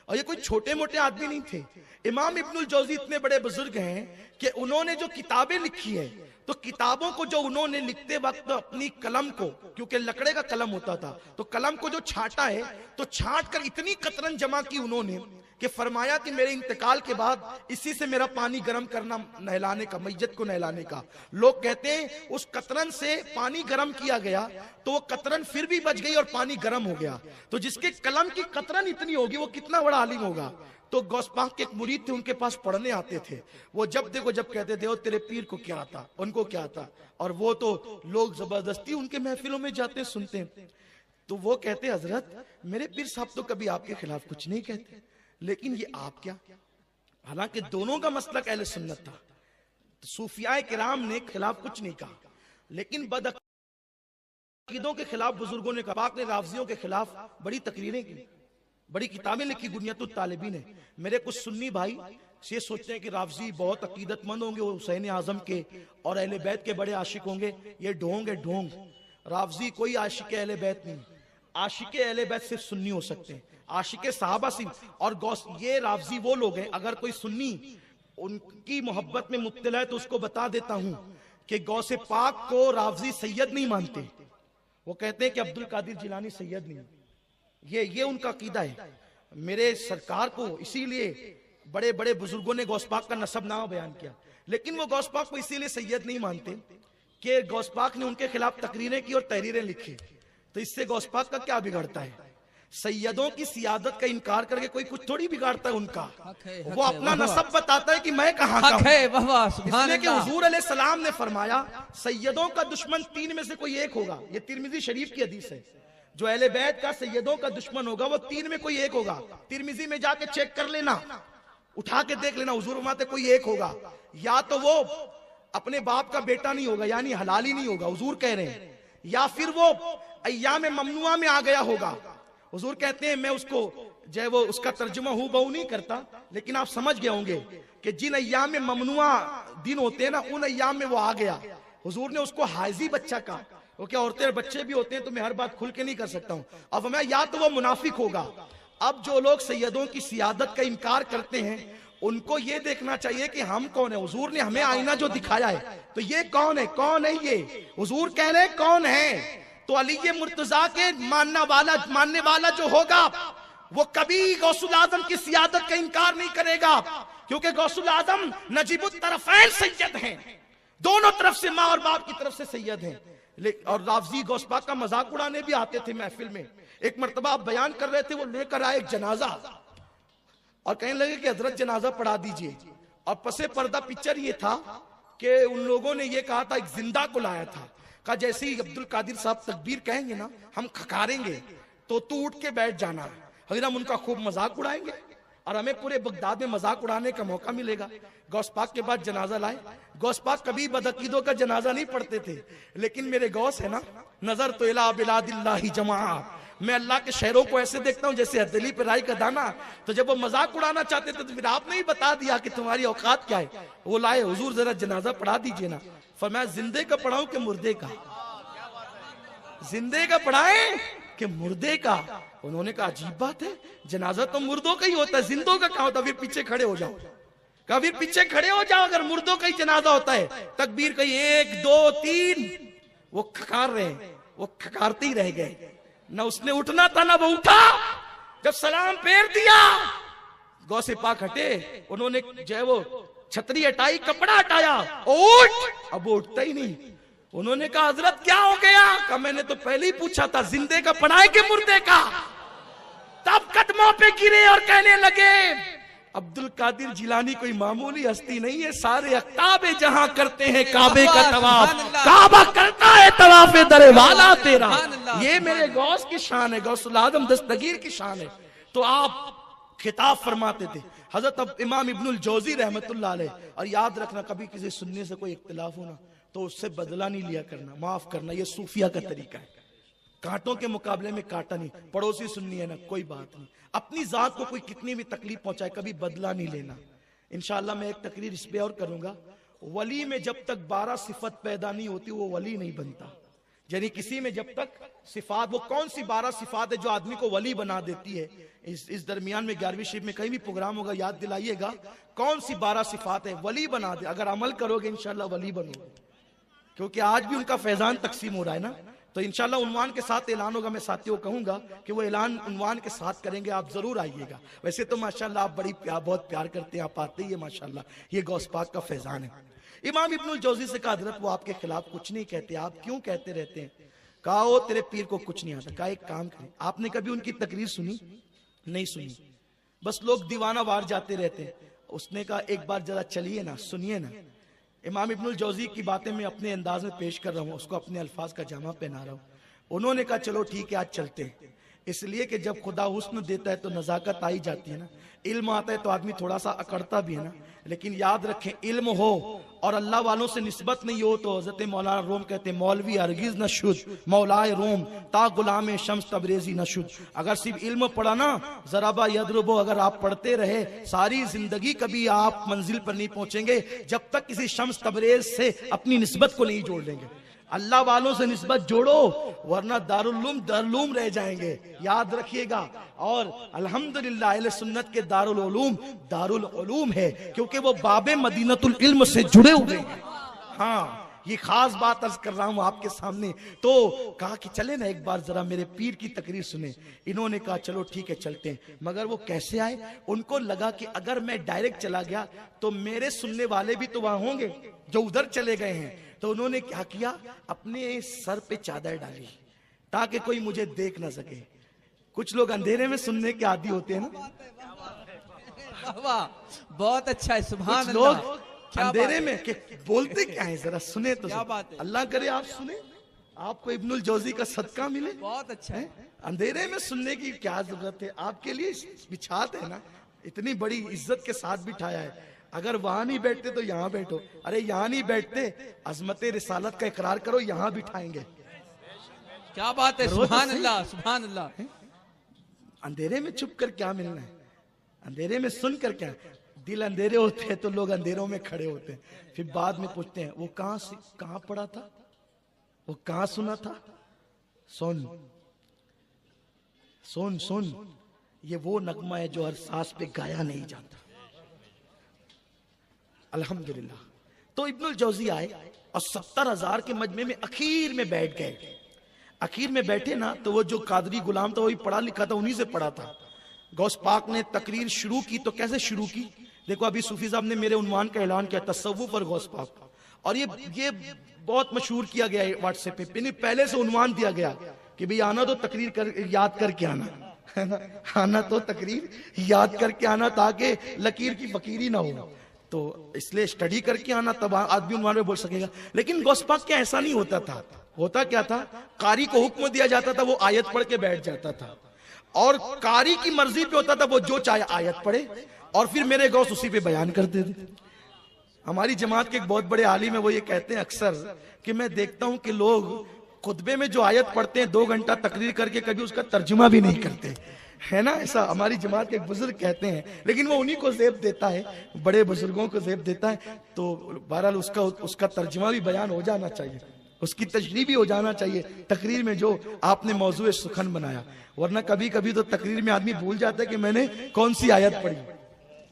और ये कोई छोटे मोटे आदमी नहीं थे। इमाम इब्नुल जौजी इतने बड़े बुजुर्ग हैं कि उन्होंने जो किताबें लिखी है, तो किताबों को जो उन्होंने लिखते वक्त अपनी कलम को, क्योंकि लकड़े का कलम होता था, तो कलम को जो छाटा है तो छाट कर इतनी कतरन जमा की उन्होंने कि फरमाया कि मेरे इंतकाल के बाद इसी से मेरा पानी गर्म करना, नहलाने का, मैयत को नहलाने का। लोग कहते हैं उस कतरन से पानी गर्म किया गया तो वो कतरन फिर भी बच गई और पानी गर्म हो गया। तो जिसके कलम की कतरन इतनी होगी वो कितना बड़ा आलिम होगा। तो गौस पाक के एक मुरीद थे, उनके पास पढ़ने आते थे। वो जब देखो जब कहते थे, ओ तेरे पीर को क्या आता, उनको क्या आता, और वो तो लोग जबरदस्ती उनके महफिलों में जाते सुनते हैं। तो वो कहते हजरत मेरे पीर साहब तो कभी आपके खिलाफ कुछ नहीं कहते, लेकिन ये आप क्या। हालांकि दोनों का मसलक अहले सुन्नत था, तो सूफियाए किराम ने खिलाफ कुछ नहीं कहा, लेकिन बदअकीदों के खिलाफ बुजुर्गों ने कहा। पाक ने राफजियों के खिलाफ बड़ी तकरीरें की, बड़ी किताबें लिखी गुनियतुत तालिबीन ने। मेरे कुछ सुन्नी भाई ये सोचते हैं कि राफजी बहुत अकीदतमंद होंगे, वो हुसैन आजम के और अहले बैत के बड़े आशिक होंगे। ये ढोंग है, ढोंग। राफजी कोई आशिक अहले बैत नहीं, आशिक अहले बैत सिर्फ सुन्नी हो सकते हैं, आशिक साहबा सिर्फ। और ये राफजी वो लोग हैं, अगर कोई सुन्नी उनकी मोहब्बत में मुब्तला है तो उसको बता देता हूं कि गौसे पाक को राफजी सैयद नहीं मानते। वो कहते हैं कि अब्दुल कादिर जिलानी सैयद नहीं, ये उनका अकीदा है। मेरे सरकार को इसीलिए बड़े बड़े बुजुर्गों ने गौस पाक का नसब नामा बयान किया, लेकिन वो गौस पाक को इसीलिए सैयद नहीं मानते कि गौस पाक ने उनके खिलाफ तकरीरें की और तहरीरें लिखी। तो इससे गौस पाक का क्या बिगड़ता है? सैयदों की सियादत का इनकार करके कोई कुछ थोड़ी बिगाड़ता है उनका। वो अपना नसब बताता है कि मैं कहां का हूं। इसलिए कि हुजूर अलैहिस्सलाम ने फरमाया सैयदों का दुश्मन 3 में से कोई एक होगा। ये तिरमिजी शरीफ की हदीस है। जो अहले बैत का सैयदों का दुश्मन होगा वो 3 में कोई एक होगा। तिरमिजी में जाके चेक कर लेना, उठा के देख लेना, हुजूर फरमाते कोई एक होगा। या तो वो अपने बाप का बेटा नहीं होगा, यानी हलाली नहीं होगा, हुजूर कह रहे हैं, या फिर वो अय्याम ममनुआ में आ गया होगा। हुजूर कहते हैं मैं उसको जो वो उसका तर्जुमा हूँ बहु नहीं करता, लेकिन आप समझ गए होंगे कि जिन अय्याम में ममनुआ दिन होते हैं ना, उन अय्याम में वो आ गया। हुजूर ने उसको हाइजी बच्चा कहा। वो क्या औरतें और बच्चे भी होते हैं, तो मैं हर बात खुल के नहीं कर सकता हूँ। अब मैं या तो वो मुनाफिक होगा। अब जो लोग सैयदों की सियादत का इनकार करते हैं उनको ये देखना चाहिए कि हम कौन है। हुजूर ने हमें आईना जो दिखाया है, तो ये कौन है, कौन है ये? हुजूर कह रहे हैं कौन है? तो अली मुर्तजा के मानने वाला जो होगा वो कभी गौसुल आजम की सियादत का इनकार नहीं करेगा, क्योंकि गौसुल आजम नजीबुत तरफैन सैयद हैं, दोनों तरफ से, माँ और बाप की तरफ से सैयद हैं। और राफजी गौस पाक का मजाक उड़ाने भी आते थे महफिल में। एक मर्तबा आप बयान कर रहे थे, वो लेकर आए एक जनाजा और कहने लगे कि हजरत जनाजा पढ़ा दीजिए। और पसे पर्दा पिक्चर ये था कि उन लोगों ने ये कहा था, एक जिंदा को लाया था, कहा जैसे ही अब्दुल कादिर साहब तकबीर कहेंगे ना हम खकारेंगे, तो तू उठ के बैठ जाना, फिर हम उनका खूब मजाक उड़ाएंगे और हमें पूरे बगदाद में मजाक उड़ाने का मौका मिलेगा। गौस पाक के बाद जनाजा लाए। गौस पाक कभी बदअकीदों का जनाजा नहीं पढ़ते थे, लेकिन मेरे गौस है ना, नजर तो इला बिलादिल्लाहि जमा, मैं अल्लाह के शहरों को ऐसे देखता हूँ जैसे हथेली पे राई का दाना। तो जब वो मजाक उड़ाना चाहते थे तो फिर आपने ही बता दिया कि तुम्हारी औकात क्या है। वो लाए, हुजूर जरा जनाजा पढ़ा दीजिए ना। फरमाया जिंदे का पढ़ाऊं कि मुर्दे का? जिंदे का पढ़ाएं कि मुर्दे का? उन्होंने कहा अजीब बात है, जनाजा तो मुर्दों का ही होता है, जिंदों का क्या होता? फिर पीछे खड़े हो जाओ, कभी पीछे खड़े हो जाओ। अगर मुर्दों का ही जनाजा होता है, तकबीर कही 1 2 3, वो खकार रहे, वो खकारते ही रह गए। न उसने उठना था ना वो उठा। जब सलाम फेर दिया, गौसे पाक हटे, उन्होंने जो है वो छतरी हटाई, कपड़ा हटाया, उठ। अब वो उठता ही नहीं। उन्होंने कहा हजरत क्या हो गया? कहा मैंने तो पहले ही पूछा था, जिंदे का पढ़ाए के मुर्दे का? तब कदमों पे गिरे और कहने लगे अब्दुल कादिर जिलानी कोई मामूली हस्ती नहीं है, सारे अख्ताबे जहां करते हैं काबे का तवाफ, काबा करता है तवाफे दरे वाला तेरा। ये मेरे गौस की शान है, गौसुल आजम दस्तगीर की शान है। तो आप खिताब फरमाते थे हजरत अब इमाम इब्नुल जौजी रहमतुल्लाह अलैह। और याद रखना, कभी किसी सुन्नी से कोई इख्तिलाफ होना तो उससे बदला नहीं लिया करना, माफ करना, ये सूफिया का तरीका है। कांटों के मुकाबले में कांटा नहीं, पड़ोसी सुन्नी है ना, कोई बात नहीं। अपनी जात को कोई कितनी भी तकलीफ पहुंचाए, कभी बदला नहीं लेना। इंशाअल्लाह मैं एक तकरीर इस पे और करूंगा। वली में जब तक 12 सिफत पैदा नहीं होती वो वली नहीं बनता। यानी किसी में जब तक सिफात, वो कौन सी 12 सिफात है जो आदमी को वली बना देती है? इस दरमियान में 11वीं शरीफ में कहीं भी प्रोग्राम होगा याद दिलाइएगा, कौन सी 12 सिफात है वली बना दे। अगर अमल करोगे इंशाअल्लाह वली बनोगे, क्योंकि आज भी उनका फैजान तकसीम हो रहा है ना। तो इंशाअल्लाह उन्वान के साथ ऐलान होगा। मैं साथियों को कहूंगा कि वो ऐलान उन्वान के साथ करेंगे, आप जरूर आइएगा। वैसे तो माशाअल्लाह आप बहुत प्यार करते हैं, आप आते ही है माशाअल्लाह। ये गौस पाक का फैजान है। इमाम इब्नुल जौजी से कहा हजरत वो आपके खिलाफ कुछ नहीं कहते, आप क्यों कहते रहते हैं? कहा वो तेरे पीर को कुछ नहीं आता। कहा एक काम करें, आपने कभी उनकी तकरीर सुनी? नहीं सुनी, बस लोग दीवाना वार जाते रहते हैं। उसने कहा एक बार जरा चलिए ना, सुनिए ना। इमाम इब्नुल जौजी की बातें मैं अपने अंदाज में पेश कर रहा हूँ, उसको अपने अल्फाज का जामा पहना रहा हूँ। उन्होंने कहा चलो ठीक है आज चलते हैं। इसलिए कि जब खुदा हुस्न देता है तो नजाकत आई जाती है ना, इल्म आता है तो आदमी थोड़ा सा अकड़ता भी है ना। लेकिन याद रखें, इल्म हो और अल्लाह वालों से निस्बत नहीं हो तो हजरत मौलाना रोम कहते हैं मौलवी हरगिज न शुद्ध मौलाए रोम ता गुलाम शम्स तबरेजी न शुद्ध। अगर सिर्फ इल्म पढ़ा ना, जराबा यदरुबो, अगर आप पढ़ते रहे सारी जिंदगी कभी आप मंजिल पर नहीं पहुंचेंगे जब तक किसी शम्स तबरेज से अपनी निस्बत को नहीं जोड़ लेंगे। अल्लाह वालों से निस्बत जोड़ो वरना दारुल उलूम रह जाएंगे, याद रखिएगा। और अल्हम्दुलिल्लाह अहले सुन्नत के दारुल उलूम है क्योंकि वो बाबे मदीनतुल इल्म से जुड़े हुए हैं। हाँ, ये खास बात अर्ज कर रहा हूं आपके सामने। तो कहा कि चले ना एक बार जरा मेरे पीर की तकरीर सुने। इन्होंने कहा चलो ठीक है चलते हैं। मगर वो कैसे आए? उनको लगा कि अगर मैं डायरेक्ट चला गया तो मेरे सुनने वाले भी तो वहां होंगे जो उधर चले गए हैं। तो उन्होंने क्या किया, अपने सर पे चादर डाली ताकि कोई मुझे देख ना सके। कुछ लोग अंधेरे में सुनने के आदी होते हैं ना। वाह, बहुत अच्छा है, सुभान कुछ अल्लाह। लोग अंधेरे में के बोलते क्या है, जरा सुने तो क्या बात है। अल्लाह करे आप सुने, आपको इब्नुल जौजी का सदका मिले। बहुत अच्छा है। अंधेरे में सुनने की क्या जरूरत है, आपके लिए बिछात है ना, इतनी बड़ी इज्जत के साथ बिठाया है। अगर वहां नहीं बैठते तो यहां बैठो। अरे यहां नहीं बैठते, अजमत रिसालत का इकरार करो, यहां बिठाएंगे। क्या बात है, सुभान अल्लाह, सुभान अल्लाह। अंधेरे में छुप कर क्या मिलना है, अंधेरे में सुनकर क्या। दिल अंधेरे होते हैं तो लोग अंधेरों में खड़े होते हैं, फिर बाद में पूछते हैं वो कहां पढ़ा था, वो कहां सुना था। सुन सुन सुन, ये वो नगमा है जो हर सांस पे गाया नहीं जाता। अल्हम्दुलिल्लाह। तो इब्नुल जौजी आए और 70,000 के मजमे में आखिर में बैठ गए। आखिर में बैठे ना तो वो जो कादरी गुलाम था वही पढ़ा लिखा था, उन्हीं से पढ़ा था। गौस पाक ने तकरीर शुरू की तो कैसे शुरू की, देखो अभी सूफी साहब ने मेरे उन्वान का ऐलान किया, तसव्वुफ और गौस पाक। और ये बहुत मशहूर किया गया है व्हाट्सएप पे, पहले से उन्वान दिया गया कि भाई आना तो तकरीर कर याद करके आना है ना, आना तो तकरीर याद करके आना ताकि लकीर की फकीरी ना हो। तो इसलिए स्टडी करके आना तब आदमी उन्वान में बोल सकेगा। लेकिन गौस पाक क्या ऐसा नहीं होता था। होता क्या था, कारी को हुक्म दिया जाता था, वो आयत पढ़ के बैठ जाता था और कारी की मर्जी पे होता था, वो जो चाहे आयत पढ़े और फिर मेरे गौस उसी पे बयान करते थे। हमारी जमात के एक बहुत बड़े आलिम है, वो ये कहते हैं अक्सर कि मैं देखता हूं कि लोग खुतबे में जो आयत पढ़ते हैं 2 घंटा तकरीर करके कभी उसका तर्जुमा भी नहीं करते, है ना। ऐसा हमारी जमात के एक बुजुर्ग कहते हैं, लेकिन वो उन्हीं को ज़ेब देता है, बड़े बुजुर्गों को ज़ेब देता है। तो बहरहाल उसका तर्जुमा भी बयान हो जाना चाहिए, उसकी तशरीह भी हो जाना चाहिए तकरीर में जो आपने मौजूए सुखन बनाया। वरना कभी कभी तो तकरीर में आदमी भूल जाता है कि मैंने कौन सी आयत पढ़ी,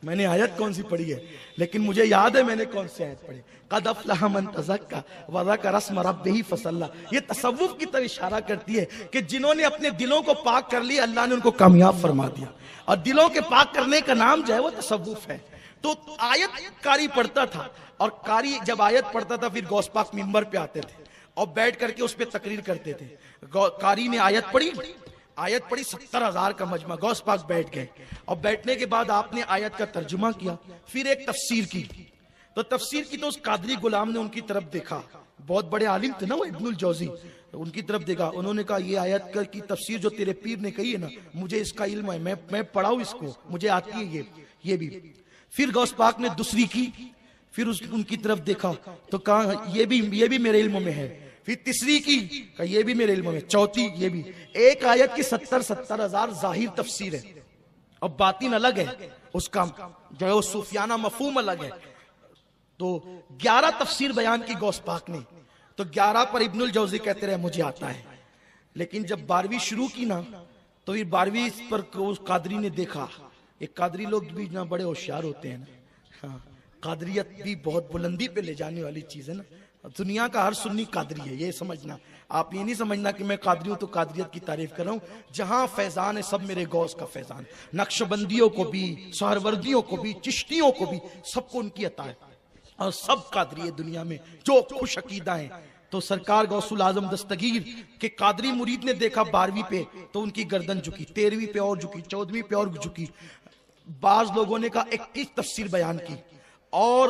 मैंने आयत कौन सी पढ़ी है, लेकिन मुझे याद है मैंने कौन सी आयत पढ़ी। क़द अफ़लह मन तज़क्का व ज़करा अस्म रब्बिही फ़सल्ला। ये तसव्वुफ की तरफ इशारा करती है कि जिन्होंने अपने दिलों को पाक कर लिया अल्लाह ने उनको कामयाब फरमा दिया। और दिलों के पाक करने का नाम जो है वो तसव्वुफ है। तो आयत कारी पढ़ता था और कारी जब आयत पढ़ता था फिर गौस पाक मिंबर पे आते थे और बैठ करके उस पर तकरीर करते थे। कारी ने आयत पढ़ी 70,000 का मजमा, गौस पाक बैठ गए और बैठने के बाद आपने आयत का तर्जुमा किया, फिर एक तफसीर की। तो तफसीर की तो उस कादरी गुलाम ने उनकी तरफ देखा, बहुत बड़े आलिम थे ना वो इब्नुल जौजी, उनकी तरफ देखा। उन्होंने कहा ये आयत की तफसीर जो तेरे पीर ने कही है ना, मुझे इसका इल्म है, मैं पढ़ाऊं इसको, मुझे आती है ये भी। फिर गौस पाक ने दूसरी की, फिर उनकी तरफ देखा तो कहा ये भी मेरे इल्म में है। फिर तीसरी की, कहा ये भी मेरे इल्म में, चौथी ये भी। एक आयत की 70,000 जाहिर तफसीर है और बातिन अलग है, उसका जो है वो सूफियाना मफहूम अलग है। तो 11 तफसीर बयान की गौस पाक ने, तो 11 पर इब्नुल जौजी कहते रहे मुझे आता है। लेकिन जब 12वीं शुरू की ना तो फिर 12वीं पर कादरी ने देखा, ये कादरी लोग भी ना बड़े होशियार होते हैं ना। हाँ, कादरियत भी बहुत बुलंदी पे ले जाने वाली चीज है ना। दुनिया का हर सुन्नी कादरी है, ये समझना। आप ये नहीं समझना कि मैं कादरी हूं तो कादरियत की तारीफ कर रहा हूं। जहां फैजान है सब मेरे गौस का फैजान। नक्शबंदियों को भी, सहरवर्दियों को भी, चिश्तियों को भी, सबको उनकी अता है और सब कादरी है दुनिया में जो खुश अकीदा है। तो सरकार गौसुल आजम दस्तगीर के कादरी मुरीद ने देखा 12वीं पे तो उनकी गर्दन झुकी, 13वीं पे और झुकी, 14वीं पे और झुकी। बाज लोगों ने कहा 21 तफसीर बयान की और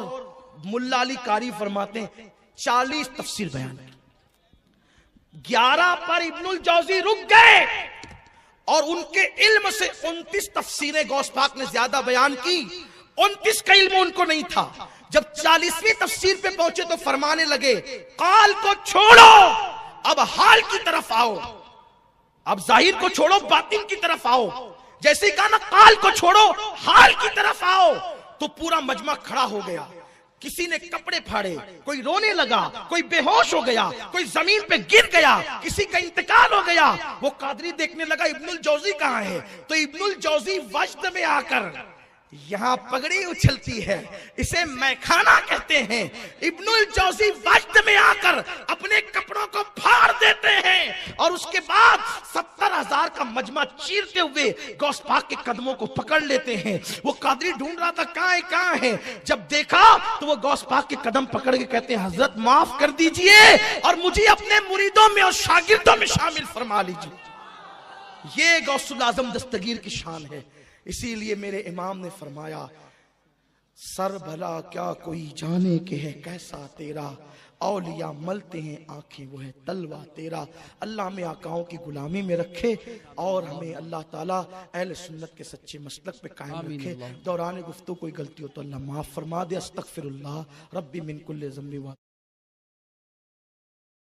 मुल्ला अली कारी फरमाते हैं 40 तफसीर बयान की। 11 पर इब्नुल जौजी रुक गए और उनके इल्म से 29 तफसीरें गौस पाक ने ज्यादा बयान की, 29 का इल्म उनको नहीं था। जब 40वीं तफसीर पे पहुंचे तो फरमाने लगे, काल को छोड़ो, अब हाल की तरफ आओ, अब जाहिर को छोड़ो, बातिन की तरफ आओ। जैसे ही कहा ना काल को छोड़ो, हाल की तरफ आओ, तो पूरा मजमा खड़ा हो गया। किसी ने कपड़े फाड़े, कोई रोने लगा, कोई बेहोश हो गया, कोई जमीन पे गिर गया, किसी का इंतकाल हो गया। वो कादरी देखने लगा इब्नुल जौजी कहां है, तो इब्नुल जौजी वजद में आकर, यहां पगड़ी उछलती है, इसे मैखाना कहते हैं। इब्नुल जौजी वजद में आकर अपने कपड़ों को फाड़ देते हैं और उसके बाद 70,000 का मजमा चीरते हुए गौस पाक के कदमों को पकड़ लेते हैं। वो कादरी ढूंढ रहा था कहां है, जब देखा तो वो गौस पाक के कदम पकड़ के कहते हैं, हजरत माफ कर दीजिए और मुझे अपने मुरीदों में और शागिर्दों में शामिल फरमा लीजिए। ये गौसुल आजम दस्तगीर की शान है। इसीलिए मेरे इमाम ने फरमाया, सर भला क्या कोई जाने के है कैसा तेरा, औलिया मलते हैं आंखें वो है तलवा तेरा। अल्लाह में आकाओं की गुलामी में रखे और हमें अल्लाह ताला अहले सुन्नत के सच्चे मसलक पे कायम रखे। दौरान गुफ्तगू कोई गलती हो तो अल्लाह माफ फरमा दे। अस्तगफिरुल्लाह रब्बी मिन कुल्लि ज़म्बि।